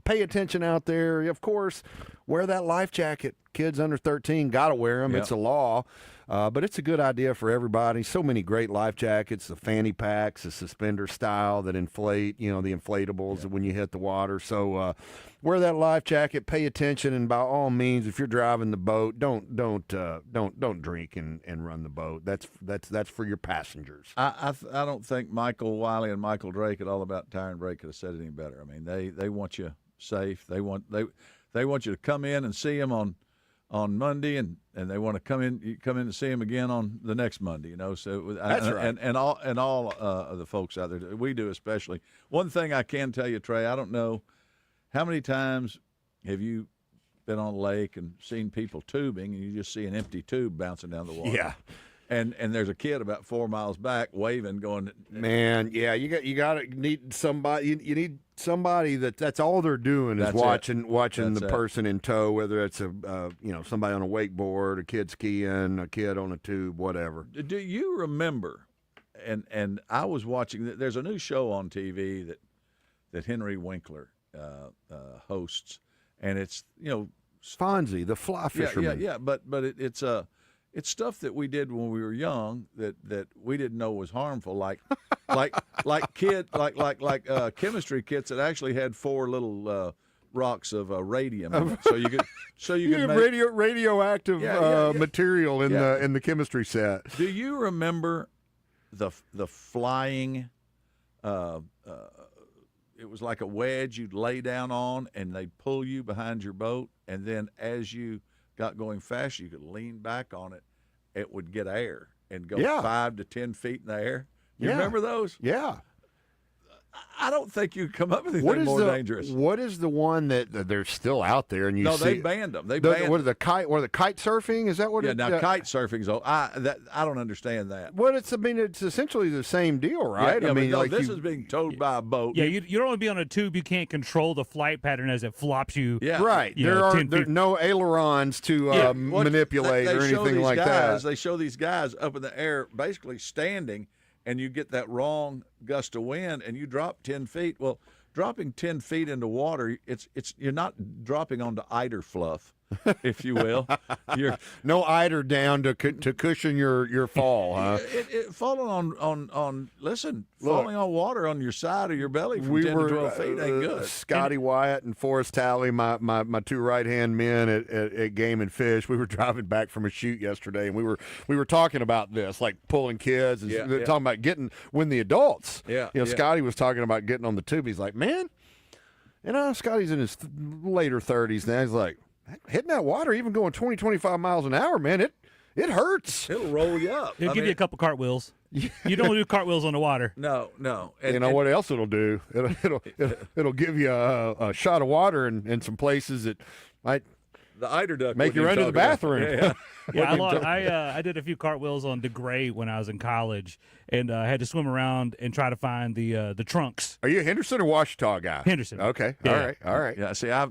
pay attention out there. Of course, wear that life jacket. Kids under 13 got to wear them. Yep. It's a law. But it's a good idea for everybody. So many great life jackets, the fanny packs, the suspender style that inflate, the inflatables when you hit the water. So wear that life jacket, pay attention, and by all means, if you're driving the boat, don't drink and run the boat. That's for your passengers. I don't think Michael Wiley and Michael Drake at All About Tire and Brake could have said it any better. I mean, they want you safe. They want you to come in and see them on Monday, and they want to come in to see him again on the next Monday. So that's right. And all of the folks out there, we do especially. One thing I can tell you, Trey, I don't know how many times have you been on a lake and seen people tubing, and you just see an empty tube bouncing down the water. Yeah. And there's a kid about 4 miles back waving, going, man, yeah, you need somebody. You need somebody that's all they're doing is watching the person in tow, whether it's somebody on a wakeboard, a kid skiing, a kid on a tube, whatever. Do you remember? And I was watching. There's a new show on TV that Henry Winkler hosts, and it's Fonzie, the fly fisherman. Yeah. But it's stuff that we did when we were young that we didn't know was harmful, like chemistry kits that actually had 4 little rocks of radium in it. so you could make radioactive material in the chemistry set. Do you remember the flying? It was like a wedge you'd lay down on, and they'd pull you behind your boat, and then as you got going fast, you could lean back on it. It would get air and go 5 to 10 feet in the air. You remember those? Yeah. I don't think you could come up with anything more dangerous. What is the one that they're still out there? And they banned them. They banned the kite surfing? Is that what? Yeah. Now kite surfing's. I don't understand that. Well, it's essentially the same deal, right? Yeah, this is being towed by a boat. Yeah, you'd only be on a tube. You can't control the flight pattern as it flops you. Yeah, right. There are no ailerons to manipulate or anything like that. They show these guys up in the air, basically standing. And you get that wrong gust of wind, and you drop 10 feet. Well, dropping 10 feet into water, you're not dropping onto eider fluff, if you will. You're no eider down to cushion your fall, huh? Falling falling on water on your side or your belly from 10 to 12 feet ain't good. Scotty Wyatt and Forrest Talley, my 2 right-hand men at Game and Fish, we were driving back from a shoot yesterday, and we were talking about this, like pulling kids and talking about getting when the adults. Scotty was talking about getting on the tube. He's like, man, Scotty's in his later 30s now. He's like, hitting that water, even going 20, 25 miles an hour, man, it hurts. It'll roll you up. It'll give you a couple cartwheels. You don't do cartwheels on the water. No. And what else it'll do? It'll give you a shot of water in some places that might the eider duck make you run to the bathroom. I did a few cartwheels on DeGray when I was in college, and I had to swim around and try to find the trunks. Are you a Henderson or Ouachita guy? Henderson. Okay. Yeah. All right. Yeah. See, I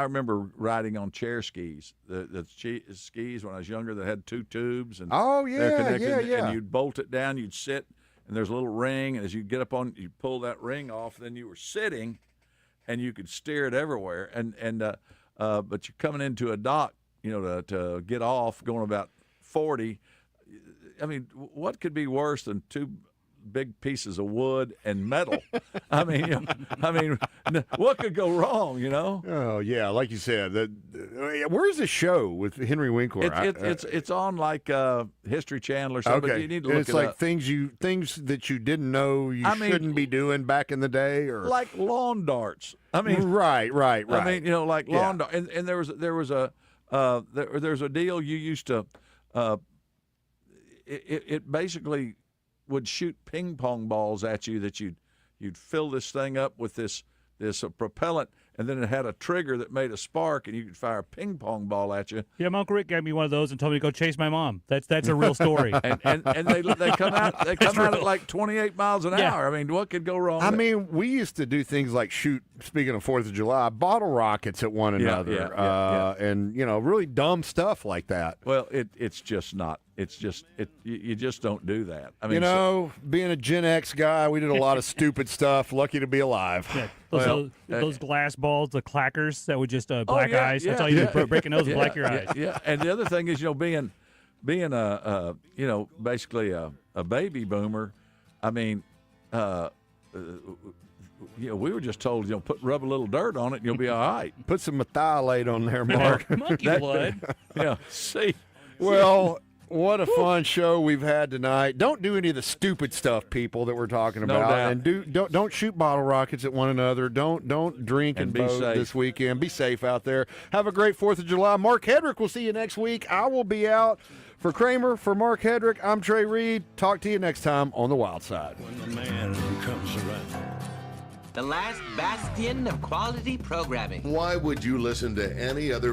remember riding on chair skis, the skis when I was younger that had 2 tubes and they're connected, and you'd bolt it down, you'd sit, and there's a little ring, and as you get up on, you pull that ring off, then you were sitting, and you could steer it everywhere, but you're coming into a dock, to get off, going about 40. I mean, what could be worse than 2 big pieces of wood and metal? I mean, what could go wrong? Oh yeah, like you said. Where's the show with Henry Winkler? It's on like History Channel or something. Okay. You need to look it's it like up. things that you didn't know shouldn't be doing back in the day, or like lawn darts. I mean, right. I mean, like lawn darts. And there was a deal you used to. It basically would shoot ping pong balls at you that you'd fill this thing up with this propellant, and then it had a trigger that made a spark, and you could fire a ping pong ball at you. Yeah, my Uncle Rick gave me one of those and told me to go chase my mom. That's a real story. and they come out at like 28 miles an hour. I mean, what could go wrong? I mean, we used to do things like shoot, speaking of 4th of July, bottle rockets at one another, and really dumb stuff like that. Well, it's just not. It's just you just don't do that. I mean, being a Gen X guy, we did a lot of stupid stuff. Lucky to be alive. Yeah, those glass balls, the clackers that would just black eyes. That's all you do. Break a nose and black your eyes. Yeah, and the other thing is, being a basically a baby boomer. I mean, we were just told, rub a little dirt on it and you'll be all right. Put some methylate on there, Mark. Monkey blood. Yeah. See. Well. What a fun show we've had tonight. Don't do any of the stupid stuff, people, that we're talking about. And don't shoot bottle rockets at one another. Don't drink and boat this weekend. Be safe out there. Have a great 4th of July. Mark Hedrick, we'll see you next week. I will be out. For Kramer, for Mark Hedrick, I'm Trey Reid. Talk to you next time on The Wild Side. When the man comes around. The last bastion of quality programming. Why would you listen to any other